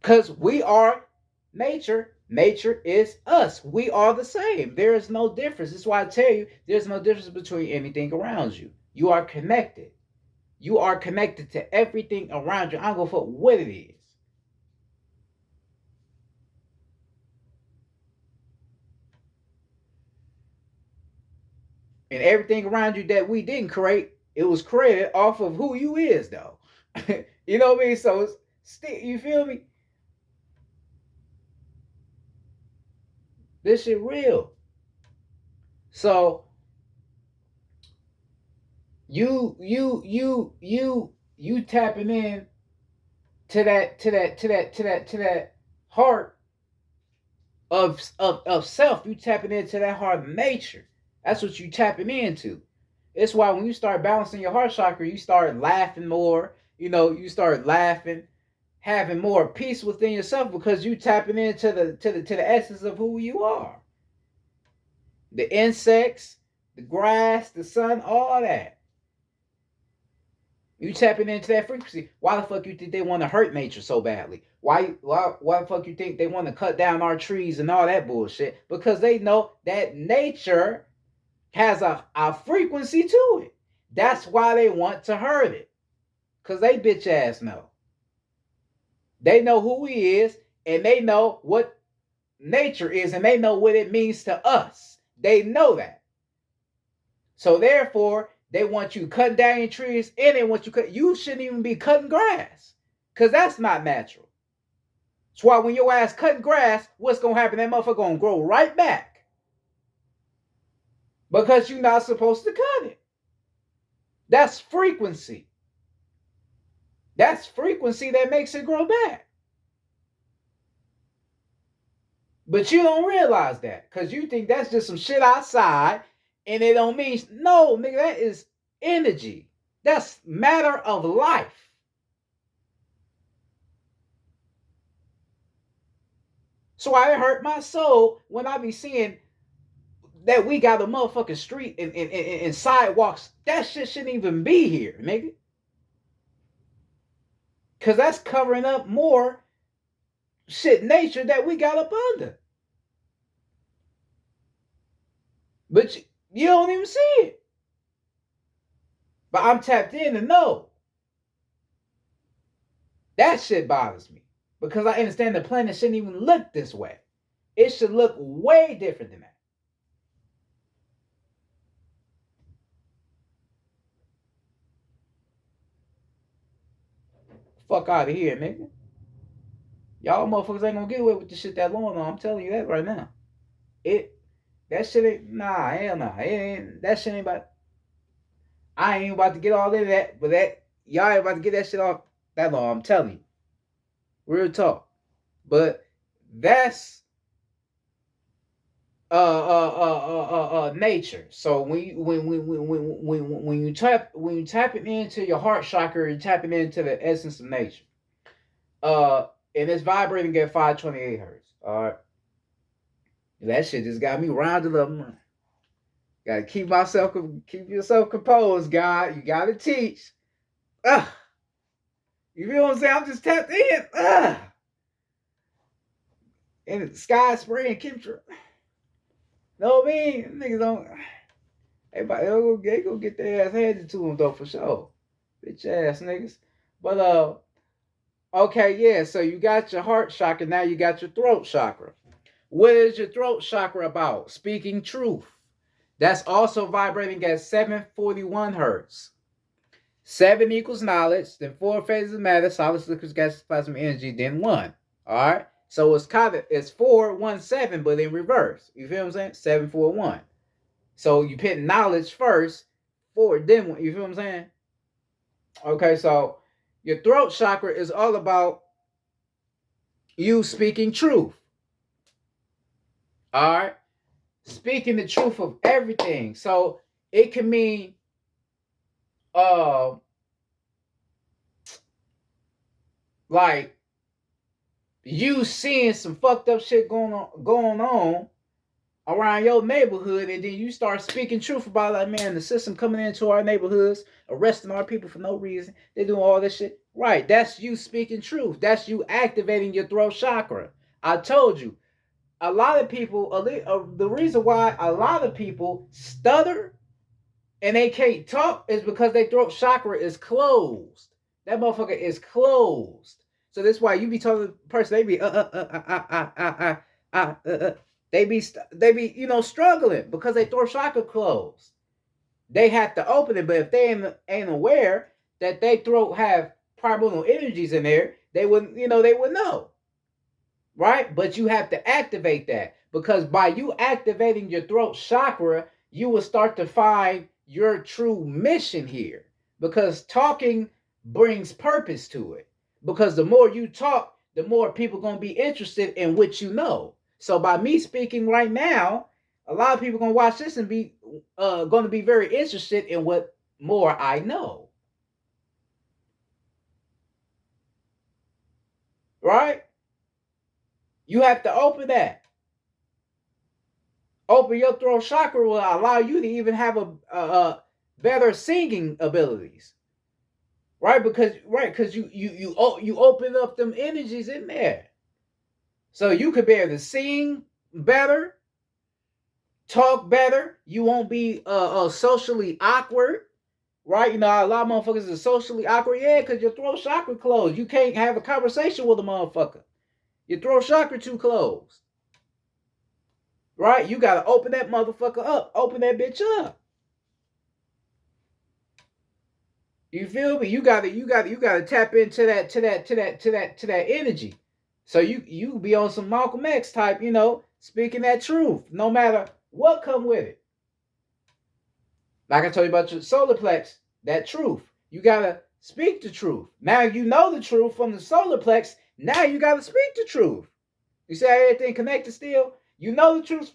[SPEAKER 1] Because we are nature. Nature is us. We are the same. There is no difference. That's why I tell you there's no difference between anything around you. You are connected. You are connected to everything around you. I don't go for what it is. And everything around you that we didn't create, it was created off of who you is, though. You know what I mean? So it's still, you feel me? This shit real. So you tapping in to that heart of self. You tapping into that heart of nature. That's what you tapping into. It's why when you start balancing your heart chakra, you start laughing more. You start laughing. having more peace within yourself because you tapping into the essence of who you are. The insects, the grass, the sun, all that. You tapping into that frequency. Why the fuck you think they want to hurt nature so badly? Why the fuck you think they want to cut down our trees and all that bullshit? Because they know that nature has a frequency to it. That's why they want to hurt it. Because they bitch ass know. They know who he is, and they know what nature is, and they know what it means to us. They know that. So therefore, they want you cutting down your trees, and they want you shouldn't even be cutting grass. Because that's not natural. That's why when your ass cutting grass, what's going to happen? That motherfucker going to grow right back. Because you're not supposed to cut it. That's frequency. That's frequency that makes it grow back. But you don't realize that because you think that's just some shit outside and it don't mean no, nigga, that is energy. That's matter of life. So I hurt my soul when I be seeing that we got a motherfucking street and sidewalks. That shit shouldn't even be here, nigga. Because that's covering up more shit nature that we got up under. But you don't even see it. But I'm tapped in to know. That shit bothers me. Because I understand the planet shouldn't even look this way. It should look way different than that. Fuck out of here, nigga. Y'all motherfuckers ain't gonna get away with this shit that long. I'm telling you that right now. That shit ain't, nah, hell nah. That shit ain't about, I ain't about to get all into that, but y'all ain't about to get that shit off that long. I'm telling you. Real talk. But that's nature. So when you tap it into your heart chakra, you're tapping into the essence of nature. And it's vibrating at 528 hertz. All right. That shit just got me rounded up. Gotta keep yourself composed, God. You gotta teach. You feel what I'm saying? I'm just tapped in. And the sky spraying chemtrail. Know what I mean? Niggas don't. Everybody they go get their ass handed to them though for sure. Bitch ass niggas. But okay, yeah. So you got your heart chakra. Now you got your throat chakra. What is your throat chakra about? Speaking truth. That's also vibrating at 741 hertz. 7 equals knowledge, then 4 phases of matter, solid, liquid, gaseous, plasma, energy, then 1. All right? So it's 417, but in reverse. You feel what I'm saying? 741. So you put knowledge first, 4, then 1. You feel what I'm saying? Okay, so your throat chakra is all about you speaking truth. All right? Speaking the truth of everything. So it can mean like you seeing some fucked up shit going on around your neighborhood, and then you start speaking truth about like, man, the system coming into our neighborhoods, arresting our people for no reason. They doing all this shit. Right. That's you speaking truth. That's you activating your throat chakra. I told you. A lot of people, the reason why a lot of people stutter and they can't talk is because their throat chakra is closed. That motherfucker is closed. So that's why you be telling the person, they be they be struggling because they throat chakra closed. They have to open it, but if they ain't aware that they throat have primordial energies in there, they wouldn't know. Right? But you have to activate that because by you activating your throat chakra, you will start to find your true mission here because talking brings purpose to it. Because the more you talk, the more people are going to be interested in what you know. So by me speaking right now, a lot of people are going to watch this and be going to be very interested in what more I know. right? You have to open that. Open your throat chakra will allow you to even have a better singing abilities, right? Because you open up them energies in there, so you could be able to sing better, talk better. You won't be socially awkward, right? You know, a lot of motherfuckers are socially awkward, yeah, because your throat chakra closed. You can't have a conversation with a motherfucker. Your throat chakra too closed, right? You gotta open that motherfucker up. Open that bitch up. You feel me? You gotta tap into that energy. So you be on some Malcolm X type, speaking that truth, no matter what come with it. Like I told you about your solar plex, that truth. You gotta speak the truth. Now you know the truth from the solar plex. Now you gotta speak the truth. You see how everything connected still? You know the truth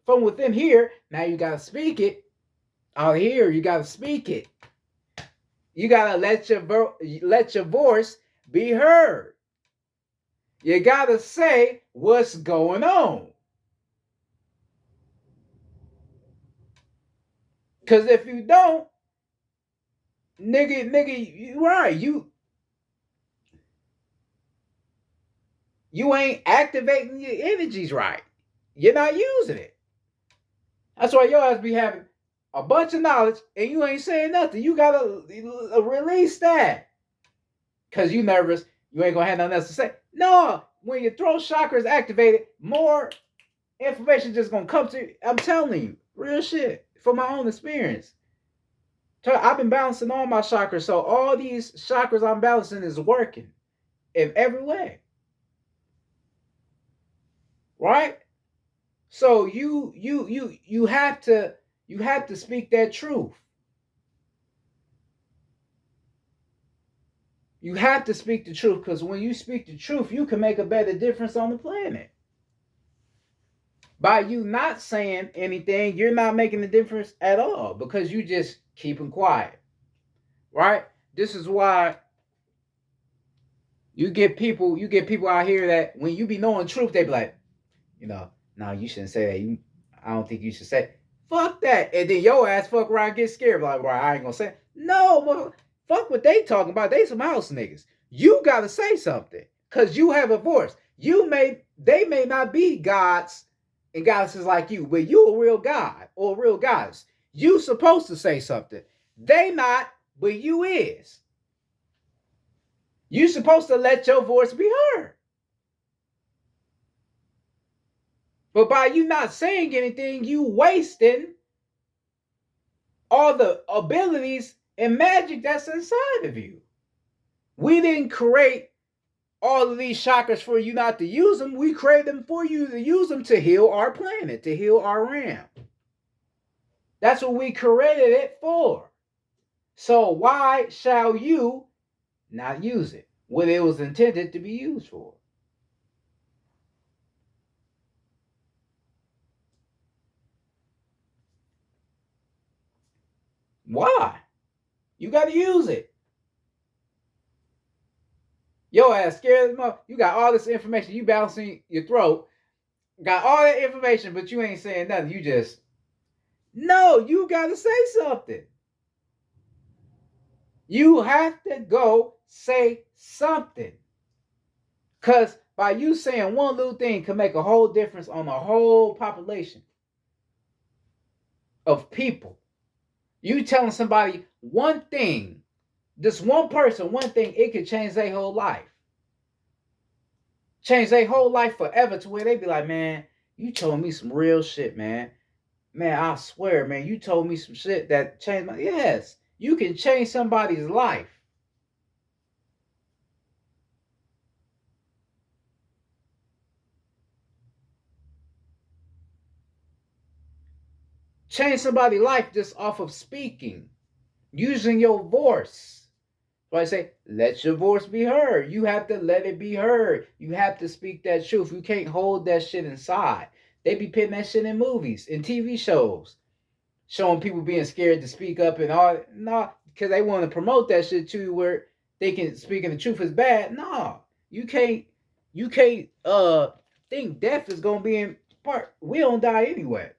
[SPEAKER 1] from within here. Now you gotta speak it. Out here, you gotta speak it. You gotta let your voice be heard. You gotta say what's going on. Cause if you don't, nigga, you right. You ain't activating your energies right. You're not using it. That's why your ass be having a bunch of knowledge and you ain't saying nothing. You gotta release that. Cause you nervous. You ain't gonna have nothing else to say. No, when your throat chakra is activated, more information just gonna come to you. I'm telling you, real shit from my own experience. I've been balancing all my chakras, so all these chakras I'm balancing is working in every way, right? So you have to speak that truth. You have to speak the truth because when you speak the truth, you can make a better difference on the planet. By you not saying anything, you're not making a difference at all because you just keeping quiet, right? This is why you get people out here that when you be knowing truth, they be like, no, you shouldn't say that. I don't think you should say. Fuck that, and then your ass fuck around, get scared, like, well, I ain't gonna say. It. No, fuck what they talking about. They some house niggas. You gotta say something, cause you have a voice. They may not be gods and goddesses like you, but you a real god or a real goddess. You supposed to say something. They not, but you is. You supposed to let your voice be heard. But by you not saying anything, you wasting all the abilities and magic that's inside of you. We didn't create all of these chakras for you not to use them. We created them for you to use them to heal our planet, to heal our realm. That's what we created it for. So why shall you not use it? What it was intended to be used for. Why? You got to use it. Your ass scared as mother. You got all this information. You balancing your throat. Got all that information, but you ain't saying nothing. You just no. You got to say something. You have to go say something. Cause by you saying one little thing can make a whole difference on a whole population of people. You telling somebody one thing, just one person, one thing, it could change their whole life. Change their whole life forever to where they be like, man, you told me some real shit, man. Man, I swear, man, you told me some shit that changed my. Yes, you can change somebody's life. Change somebody's life just off of speaking, using your voice. So I say, let your voice be heard. You have to let it be heard. You have to speak that truth. You can't hold that shit inside. They be putting that shit in movies, in TV shows, showing people being scared to speak up and all. No, because they want to promote that shit too, where thinking speaking the truth is bad. No, you can't. You can't think death is gonna be in part. We don't die anyway,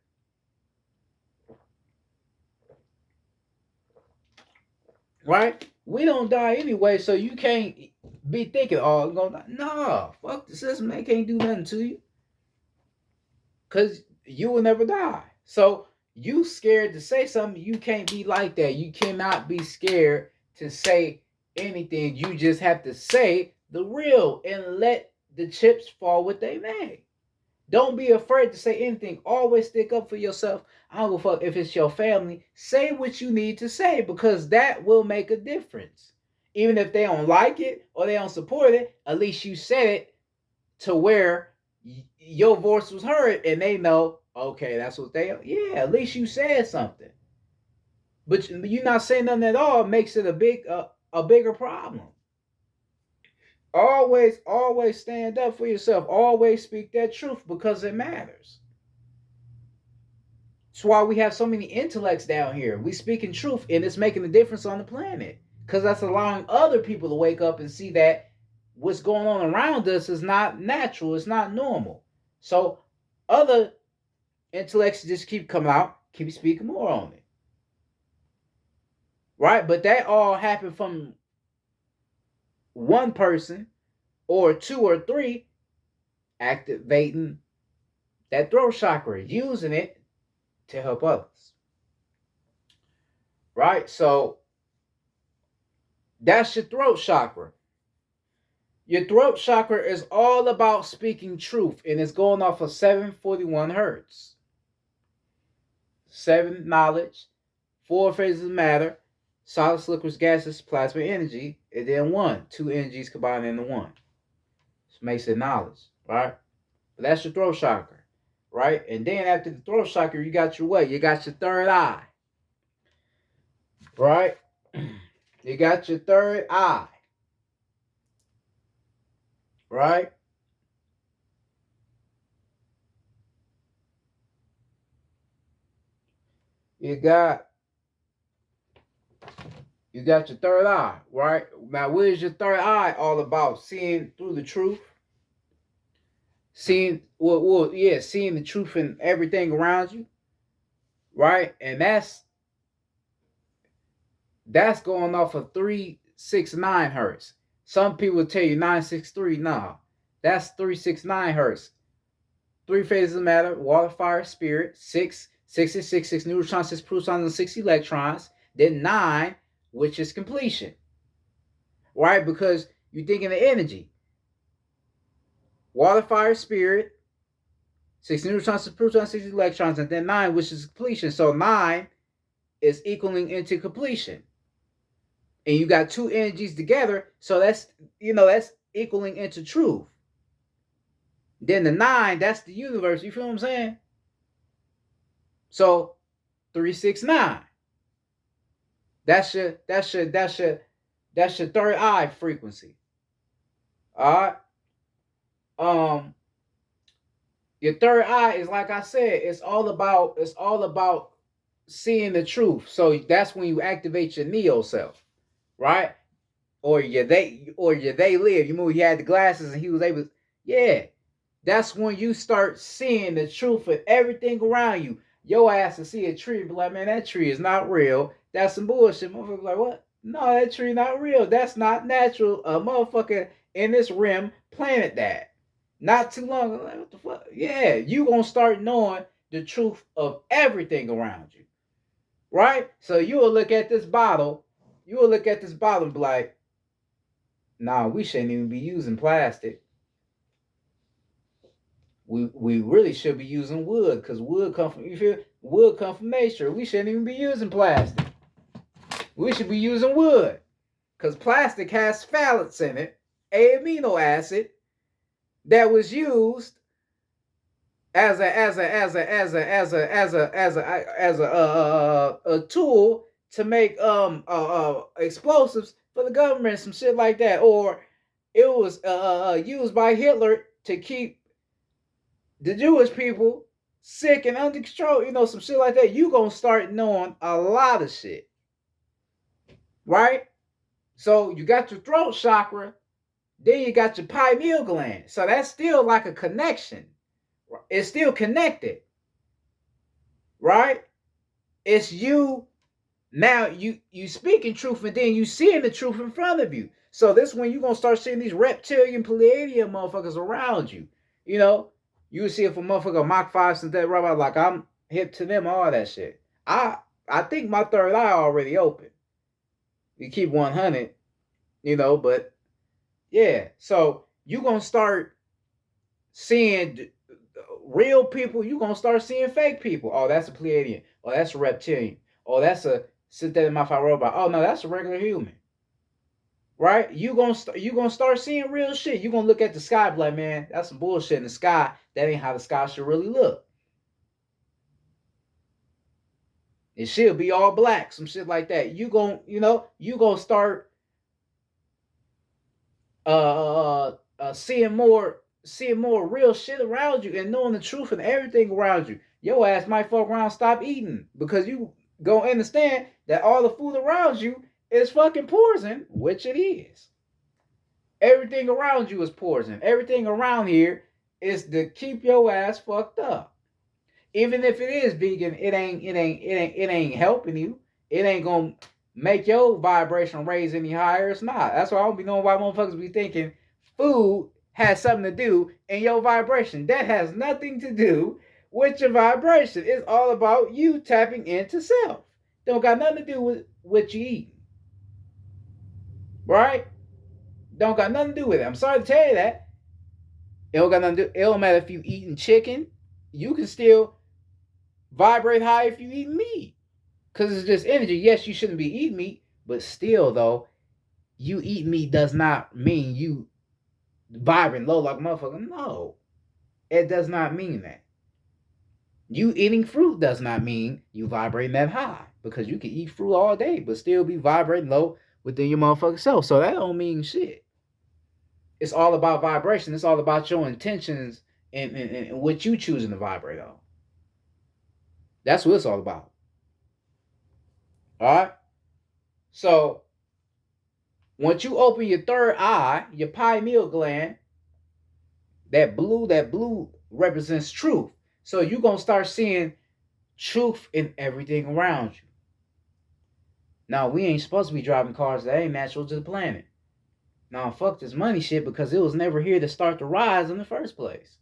[SPEAKER 1] right? We don't die anyway, so you can't be thinking, oh, I'm gonna die. No, fuck the system. They can't do nothing to you because you will never die. So you scared to say something. You can't be like that. You cannot be scared to say anything. You just have to say the real and let the chips fall what they may. Don't be afraid to say anything. Always stick up for yourself. I don't give a fuck if it's your family. Say what you need to say because that will make a difference. Even if they don't like it or they don't support it, at least you said it to where your voice was heard and they know, okay, that's what they are. Yeah, at least you said something. But you not saying nothing at all makes it a bigger problem. Always stand up for yourself. Always speak that truth because it matters. That's why we have so many intellects down here. We speaking truth and it's making a difference on the planet. Because that's allowing other people to wake up and see that what's going on around us is not natural, it's not normal. So other intellects just keep coming out, keep speaking more on it. Right? But that all happened from one person or two or three activating that throat chakra, using it to help others. Right? So that's your throat chakra. Your throat chakra is all about speaking truth and it's going off of 741 hertz. 7 knowledge, 4 phases of matter, solids, liquids, gases, plasma, energy, and then 1. 2 energies combined into 1. This makes it knowledge, right? But that's your throat chakra, right? And then after the throat chakra, you got your what? You got your third eye, right? You got your third eye, right? You got your third eye, right? Now, what is your third eye all about? Seeing through the truth, seeing seeing the truth in everything around you, right? And that's going off of 369 hertz. Some people tell you 963. Nah, that's 369 hertz. 3 phases of matter: water, fire, spirit. 6, 6 neutrons, 6 protons, and 6 electrons. Then 9, which is completion, right? Because you're thinking of energy. Water, fire, spirit. 6 neutrons, 6 protons, 6 electrons, and then 9, which is completion. So 9 is equaling into completion. And you got 2 energies together, so that's equaling into truth. Then the 9, that's the universe. You feel what I'm saying? So 369. That's your third eye frequency. All right. Your third eye is, like I said, it's all about seeing the truth. So that's when you activate your neo self, right? Or they live. You remember he had the glasses and he was able. Yeah, that's when you start seeing the truth of everything around you. Your ass to see a tree and be like, man, that tree is not real. That's some bullshit. Motherfucker like, what? No, that tree not real. That's not natural. A motherfucker in this rim planted that. Not too long ago. Like, what the fuck? Yeah, you gonna start knowing the truth of everything around you. Right? So you will look at this bottle. You will look at this bottle and be like, nah, we shouldn't even be using plastic. We really should be using wood because wood come from nature. We shouldn't even be using plastic. We should be using wood because plastic has phthalates in it, a amino acid that was used as a tool to make explosives for the government, some shit like that, or it was used by Hitler to keep the Jewish people sick and under control, some shit like that. You gonna start knowing a lot of shit, right? So you got your throat chakra, then you got your pineal gland. So that's still like a connection. It's still connected, right? It's you now. You speaking truth, and then you seeing the truth in front of you. So this when you gonna start seeing these reptilian Pleiadian motherfuckers around you. You know, you see if a motherfucker Mach 5 synthetic robot, like I'm hip to them, all that shit. I think my third eye already open. You keep 100, but yeah. So you gonna start seeing real people. You gonna start seeing fake people. Oh, that's a Pleiadian. Oh, that's a reptilian. Oh, that's a synthetic Mach 5 robot. Oh no, that's a regular human. Right? You gonna start seeing real shit. You gonna look at the sky, like, man, that's some bullshit in the sky. That ain't how the sky should really look. It should be all black, some shit like that. You gonna start seeing more real shit around you and knowing the truth and everything around you. Your ass might fuck around, stop eating because you gonna understand that all the food around you is fucking poison, which it is. Everything around you is poison. Everything around here is to keep your ass fucked up. Even if it is vegan, it ain't helping you. It ain't gonna make your vibration raise any higher. It's not. That's why I don't be knowing why motherfuckers be thinking food has something to do in your vibration. That has nothing to do with your vibration. It's all about you tapping into self. Don't got nothing to do with what you eat. Right? Don't got nothing to do with it. I'm sorry to tell you that. It don't got nothing to do. It don't matter if you eating chicken. You can still vibrate high if you eat meat. Because it's just energy. Yes, you shouldn't be eating meat, but still, though, you eat meat does not mean you vibrating low like a motherfucker. No, it does not mean that. You eating fruit does not mean you vibrating that high because you can eat fruit all day but still be vibrating low within your motherfucking self. So that don't mean shit. It's all about vibration. It's all about your intentions and what you choosing to vibrate on. That's what it's all about. All right. So once you open your third eye, your pineal gland, that blue represents truth. So you're gonna start seeing truth in everything around you. Now we ain't supposed to be driving cars that ain't natural to the planet. Now fuck this money shit because it was never here to start the rise in the first place.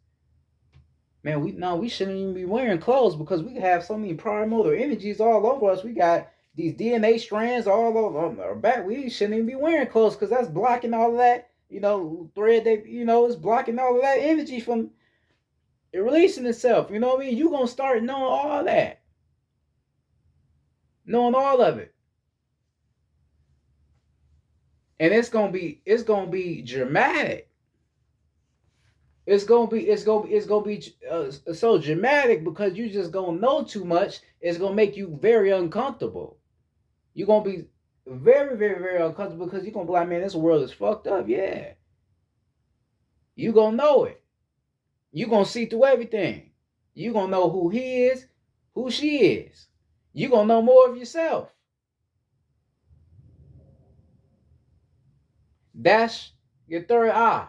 [SPEAKER 1] Man, we shouldn't even be wearing clothes because we have so many primordial energies all over us. We got these DNA strands all over our back. We shouldn't even be wearing clothes because that's blocking all of that, thread that, it's blocking all of that energy from it releasing itself. You know what I mean? You gonna start knowing all that. Knowing all of it. And it's gonna be dramatic. It's gonna be so dramatic because you just gonna know too much. It's gonna make you very uncomfortable. You're gonna be very, very, very uncomfortable because you're gonna be like, man, this world is fucked up. Yeah. You gonna know it. You gonna see through everything. You gonna know who he is, who she is. You gonna know more of yourself. That's your third eye.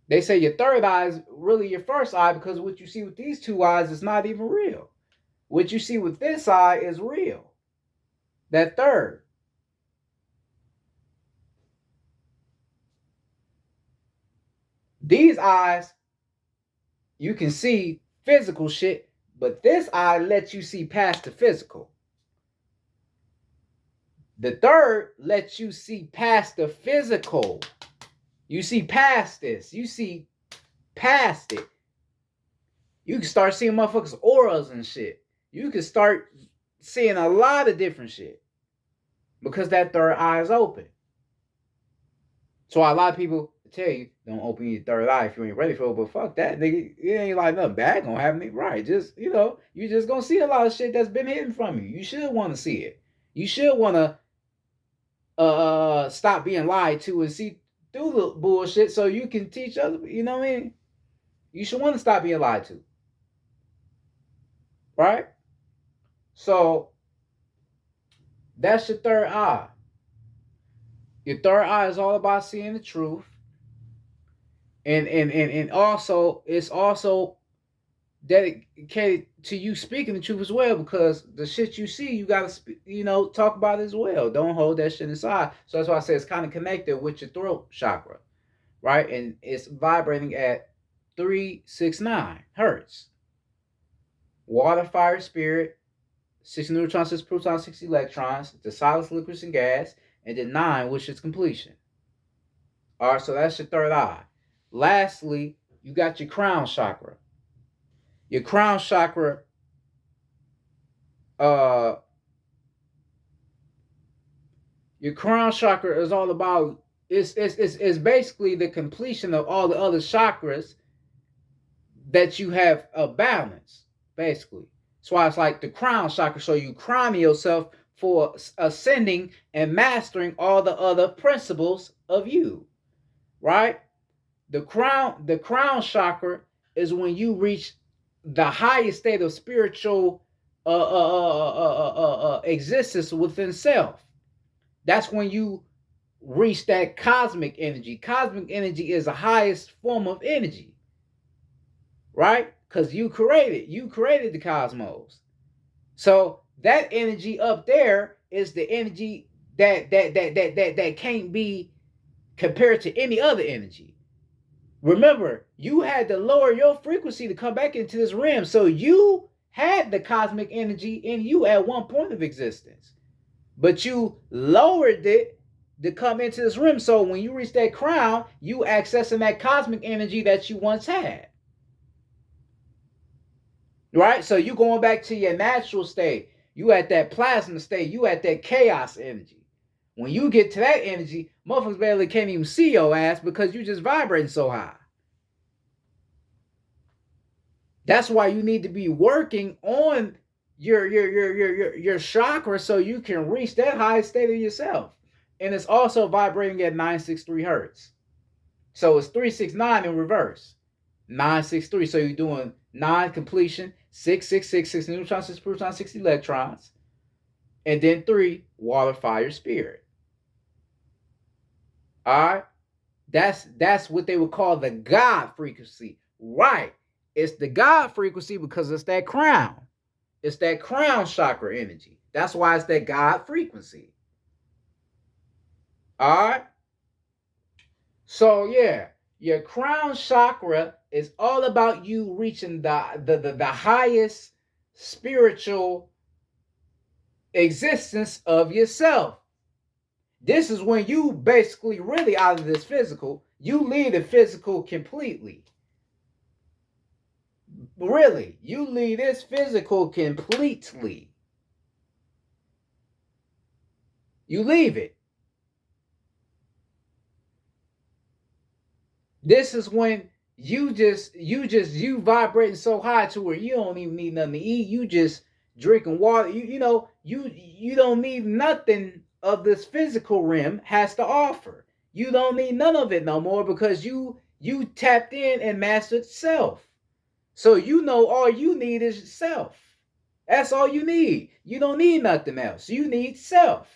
[SPEAKER 1] They say your third eye is really your first eye because what you see with these two eyes is not even real. What you see with this eye is real. That third. These eyes, you can see physical shit, but this eye lets you see past the physical. The third lets you see past the physical. You see past this. You see past it. You can start seeing motherfuckers' auras and shit. You can start seeing a lot of different shit because that third eye is open. So a lot of people tell you, don't open your third eye if you ain't ready for it. But fuck that, nigga. It ain't like nothing bad gonna happen. Right. Just, you just gonna see a lot of shit that's been hidden from you. You should want to see it. You should want to stop being lied to and see through the bullshit so you can teach other, you know what I mean? You should want to stop being lied to. Right? So that's your third eye. Your third eye is all about seeing the truth, and also it's also dedicated to you speaking the truth as well, because the shit you see, you gotta talk about it as well. Don't hold that shit inside. So that's why I say it's kind of connected with your throat chakra, right? And it's vibrating at 369 hertz. Water, fire, spirit, 6 neutrons, 6 protons, 6 electrons, the solids, liquids, and gas, and then 9, which is completion. All right, so that's your third eye. Lastly, you got your crown chakra. Your crown chakra, uh, your crown chakra is all about it's basically the completion of all the other chakras that you have a balance, basically. That's why it's like the crown chakra. So you crown yourself for ascending and mastering all the other principles of you, right? The crown chakra is when you reach the highest state of spiritual existence within self. That's when you reach that cosmic energy. Cosmic energy is the highest form of energy, right? Because you created the cosmos. So that energy up there is the energy that can't be compared to any other energy. Remember, you had to lower your frequency to come back into this realm. So you had the cosmic energy in you at one point of existence, but you lowered it to come into this realm. So when you reach that crown, you accessing that cosmic energy that you once had. Right? So you going back to your natural state. You at that plasma state. You at that chaos energy. When you get to that energy, motherfuckers barely can't even see your ass because you just vibrating so high. That's why you need to be working on your chakra so you can reach that high state of yourself. And it's also vibrating at 963 hertz. So it's 369 in reverse. 963. So you're doing 9 completion, 6 neutrons, 6 protons, 6 electrons, and then 3 water, fire, spirit. All right. That's what they would call the God frequency. Right. It's the God frequency because it's that crown. It's that crown chakra energy. That's why it's that God frequency. All right. So yeah, your crown chakra is all about you reaching the highest spiritual existence of yourself. This is when you basically really out of this physical. You leave the physical completely. Really, you leave this physical completely. You leave it. This is when you vibrating so high to where you don't even need nothing to eat. You just drinking water. You don't need nothing of this physical realm has to offer. You don't need none of it no more because you tapped in and mastered self. So you know all you need is self. That's all you need. You don't need nothing else. You need self.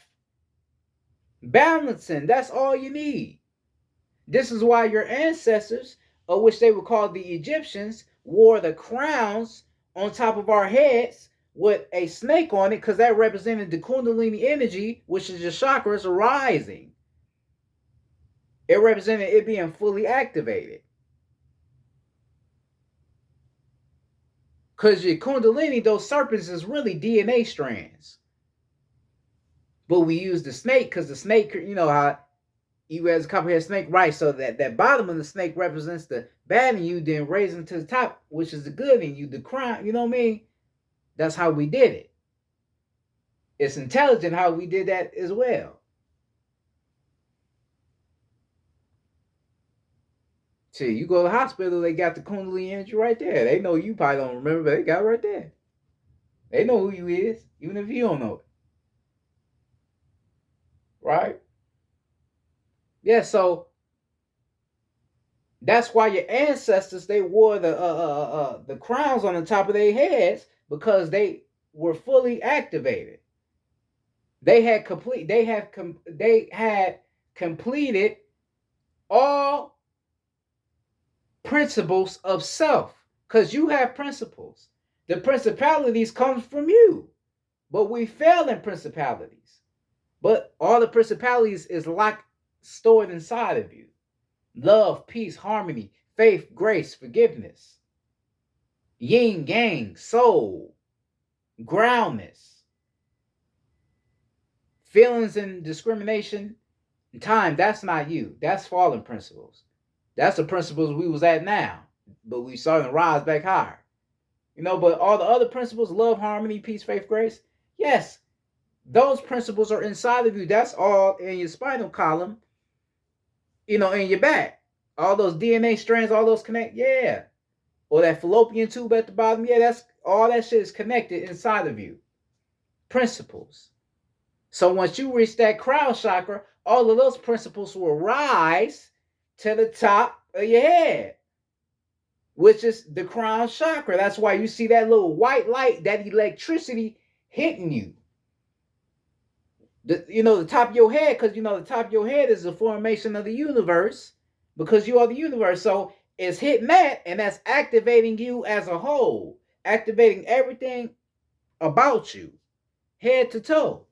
[SPEAKER 1] Balancing, that's all you need. This is why your ancestors, of which they would call the Egyptians, wore the crowns on top of our heads with a snake on it, because that represented the Kundalini energy, which is your chakras rising. It represented it being fully activated. Because your Kundalini, those serpents, is really DNA strands. But we use the snake because the snake, how you as a copperhead snake, right? So that bottom of the snake represents the bad in you, then raising to the top, which is the good in you, the crown. You know what I mean? That's how we did it. It's intelligent how we did that as well. See, you go to the hospital, they got the Kundalini energy right there. They know you probably don't remember, but they got it right there. They know who you is, even if you don't know it. Right? Yeah, so that's why your ancestors, they wore the crowns on the top of their heads, because they were fully activated. They had completed all principles of self, because you have principles. The principalities come from you, but we fail in principalities. But all the principalities is locked, stored inside of you: love, peace, harmony, faith, grace, forgiveness, yin yang, soul, groundness, feelings and discrimination, and time. That's not you. That's fallen principles. That's the principles we was at now, but we starting to rise back higher. But all the other principles, love, harmony, peace, faith, grace, yes, those principles are inside of you. That's all in your spinal column, in your back. All those DNA strands, all those connect, yeah. Or that fallopian tube at the bottom, yeah, that's all that shit is connected inside of you. Principles. So once you reach that crown chakra, all of those principles will rise to the top of your head, which is the crown chakra. That's why you see that little white light, that electricity hitting you. The top of your head, because the top of your head is the formation of the universe, because you are the universe. So it's hitting that, and that's activating you as a whole, activating everything about you, head to toe.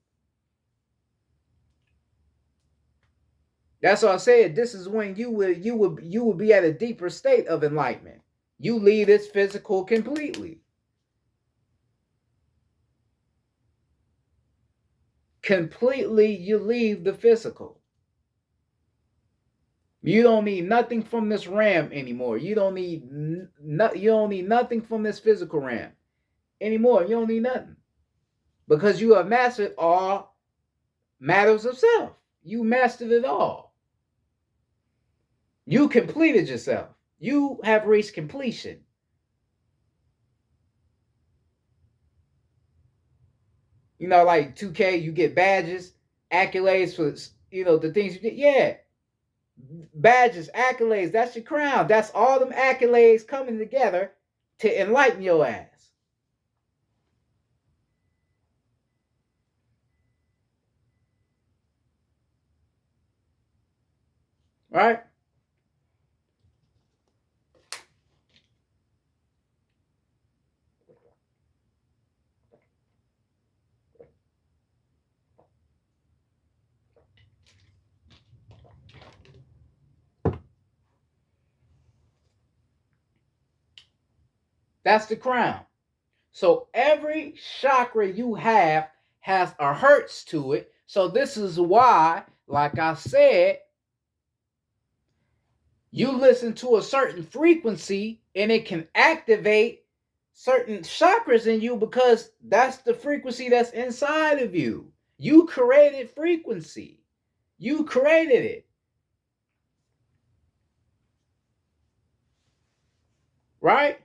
[SPEAKER 1] That's what I said. This is when you would be at a deeper state of enlightenment. You leave this physical completely. Completely, you leave the physical. You don't need nothing from this realm anymore. You don't need nothing from this physical realm anymore. You don't need nothing, because you have mastered all matters of self. You mastered it all. You completed yourself. You have reached completion. Like 2K, you get badges, accolades for the things you did. Yeah, badges, accolades. That's your crown. That's all them accolades coming together to enlighten your ass. Right? That's the crown. So every chakra you have has a hertz to it. So this is why, like I said, you listen to a certain frequency and it can activate certain chakras in you, because that's the frequency that's inside of you. You created frequency. You created it. Right?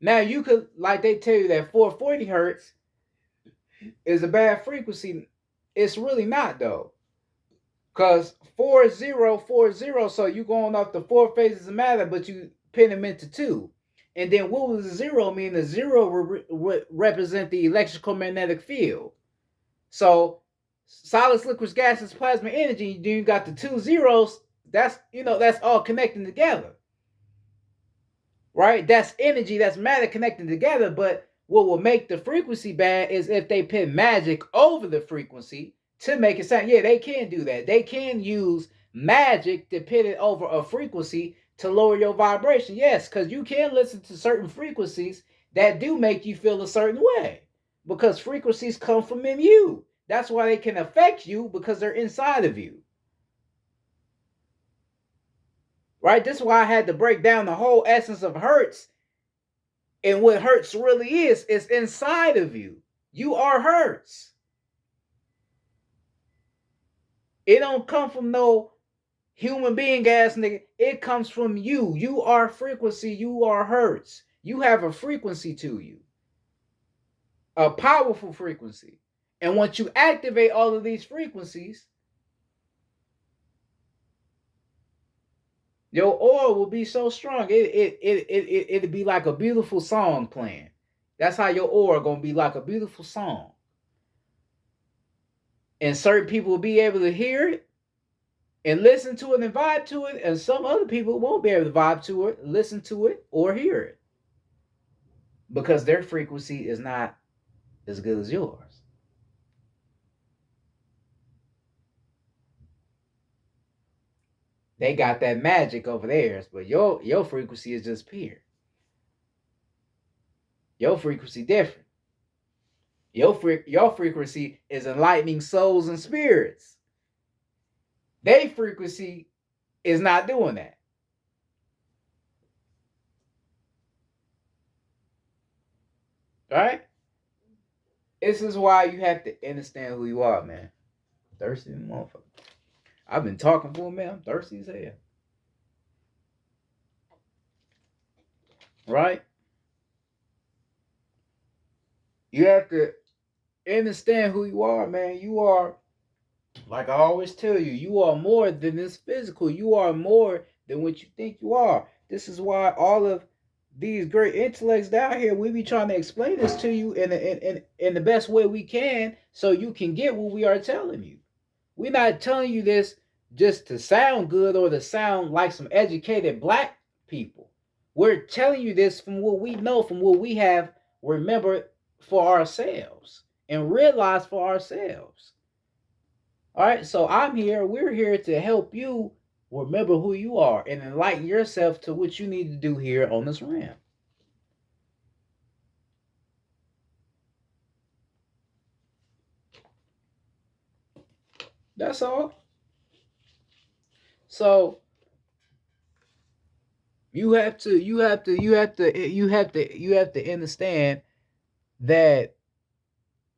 [SPEAKER 1] Now you could, like they tell you that 440 hertz is a bad frequency. It's really not, though. Because 4040, so you going off the four phases of matter, but you pin them into two. And then what was the zero mean? The zero represent the electrical magnetic field. So solids, liquids, gases, plasma, energy, then you got the two zeros. That's that's all connecting together. Right? That's energy, that's matter connecting together. But what will make the frequency bad is if they put magic over the frequency to make it sound. Yeah, they can do that. They can use magic to put it over a frequency to lower your vibration. Yes, because you can listen to certain frequencies that do make you feel a certain way, because frequencies come from in you. That's why they can affect you, because they're inside of you. Right? This is why I had to break down the whole essence of Hertz. And what Hertz really is inside of you. You are Hertz. It don't come from no human being ass nigga. It comes from you. You are frequency. You are Hertz. You have a frequency to you. A powerful frequency. And once you activate all of these frequencies, your aura will be so strong. It'll be like a beautiful song playing. That's how your aura gonna be, like a beautiful song. And certain people will be able to hear it, and listen to it and vibe to it, and some other people won't be able to vibe to it, listen to it, or hear it because their frequency is not as good as yours. They got that magic over theirs, but your frequency is just pure. Your frequency different. Your frequency is enlightening souls and spirits. Their frequency is not doing that. Right? This is why you have to understand who you are, man. Thirsty motherfucker. I've been talking for a minute. I'm thirsty as hell. Right? You have to understand who you are, man. You are, like I always tell you, you are more than this physical. You are more than what you think you are. This is why all of these great intellects down here, we be trying to explain this to you in the best way we can so you can get what we are telling you. We're not telling you this just to sound good or to sound like some educated black people. We're telling you this from what we know, from what we have remembered for ourselves and realized for ourselves. All right, so we're here to help you remember who you are and enlighten yourself to what you need to do here on this ramp. That's all. So you have to understand that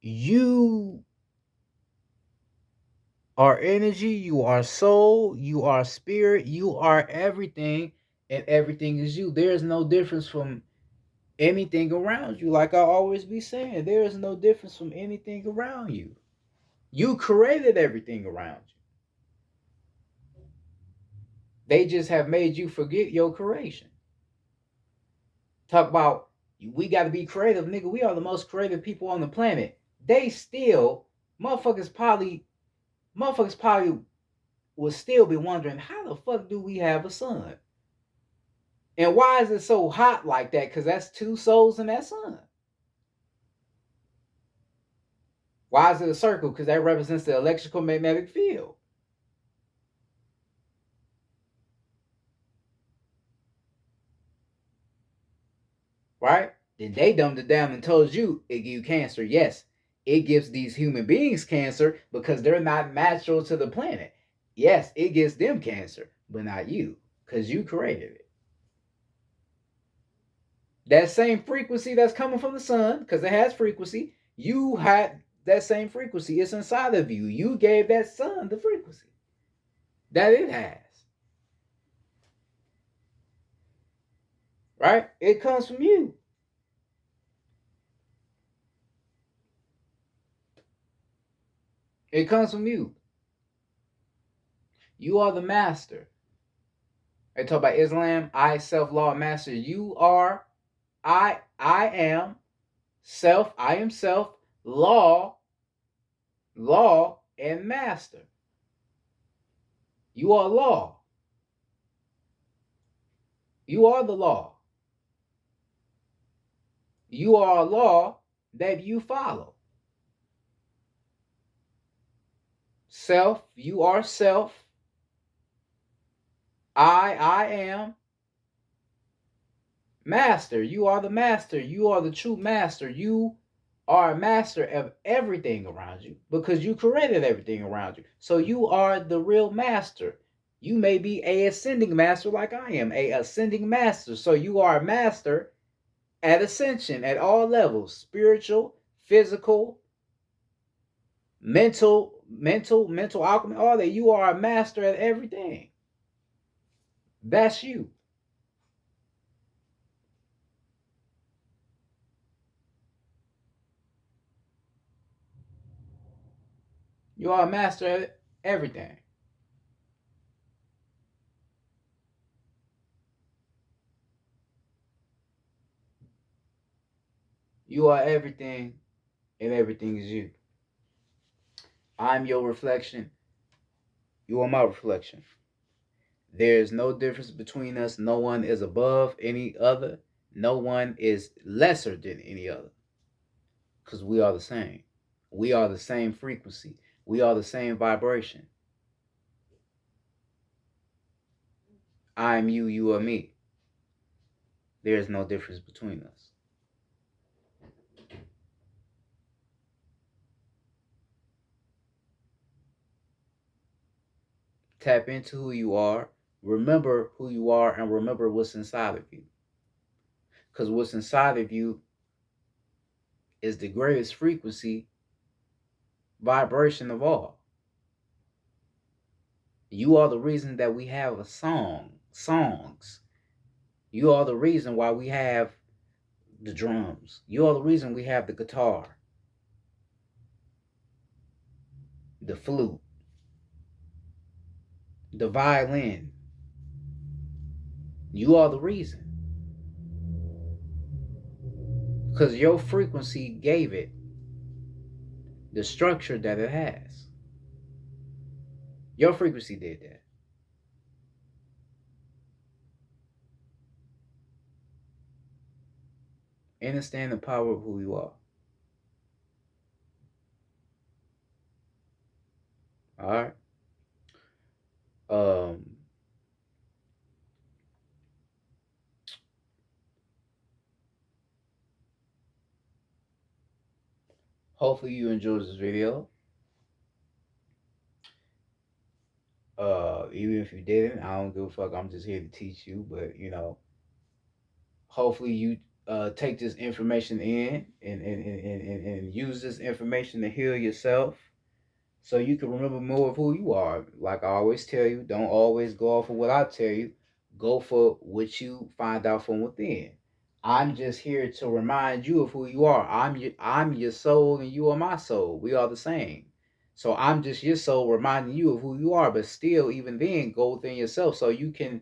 [SPEAKER 1] you are energy, you are soul, you are spirit, you are everything, and everything is you. There is no difference from anything around you. Like I always be saying, there is no difference from anything around you. You created everything around you. They just have made you forget your creation. Talk about we got to be creative, nigga. We are the most creative people on the planet. They still, motherfuckers probably, motherfuckers probably will still be wondering how the fuck do we have a sun? And why is it so hot like that? Because that's two souls in that sun. Why is it a circle? Because that represents the electrical magnetic field. Right? Then they dumbed it down and told you it gives you cancer. Yes, it gives these human beings cancer because they're not natural to the planet. Yes, it gives them cancer, but not you, because you created it. That same frequency that's coming from the sun, because it has frequency, you had that same frequency. It's inside of you. You gave that sun the frequency that it has. Right? It comes from you. It comes from you. You are the master. They talk about Islam, I self law master. You are I am self, I am self, law and master. You are law. You are the law. You are a law that you follow. Self, you are self. I am master. You are the master. You are the true master. You are a master of everything around you because you created everything around you. So you are the real master. You may be a ascending master like I am, a ascending master. So you are a master at ascension at all levels, spiritual, physical, mental alchemy, all that. You are a master at everything. That's you. You are a master at everything. You are everything, and everything is you. I'm your reflection. You are my reflection. There is no difference between us. No one is above any other. No one is lesser than any other. Because we are the same. We are the same frequency. We are the same vibration. I am you, you are me. There is no difference between us. Tap into who you are. Remember who you are and remember what's inside of you. Because what's inside of you is the greatest frequency vibration of all. You are the reason that we have songs. You are the reason why we have the drums. You are the reason we have the guitar, the flute, the violin. You are the reason. Because your frequency gave it the structure that it has. Your frequency did that. Understand the power of who you are. All right. Um, Hopefully you enjoyed this video. Even if you didn't, I don't give a fuck. I'm just here to teach you. But hopefully you take this information in and use this information to heal yourself so you can remember more of who you are. Like I always tell you, don't always go off of what I tell you. Go for what you find out from within. I'm just here to remind you of who you are. I'm your soul and you are my soul. We are the same. So I'm just your soul reminding you of who you are, but still even then go within yourself so you can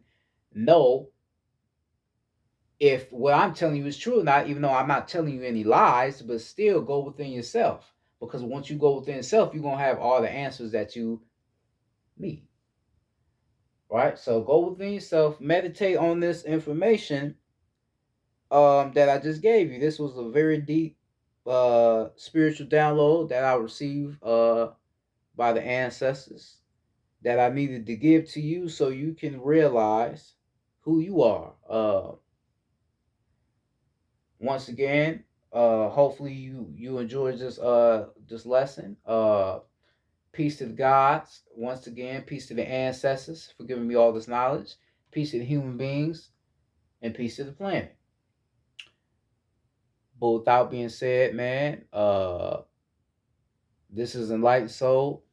[SPEAKER 1] know if what I'm telling you is true or not, even though I'm not telling you any lies, but still go within yourself. Because once you go within yourself, you're gonna have all the answers that you need. Right? So go within yourself, meditate on this information that I just gave you. This was a very deep spiritual download that I received by the ancestors that I needed to give to you so you can realize who you are. Once again, hopefully you enjoyed this lesson. Peace to the gods. Once again, peace to the ancestors for giving me all this knowledge. Peace to the human beings, and peace to the planet. But without being said, man, this is Enlightened Soul.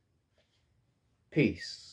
[SPEAKER 1] Peace.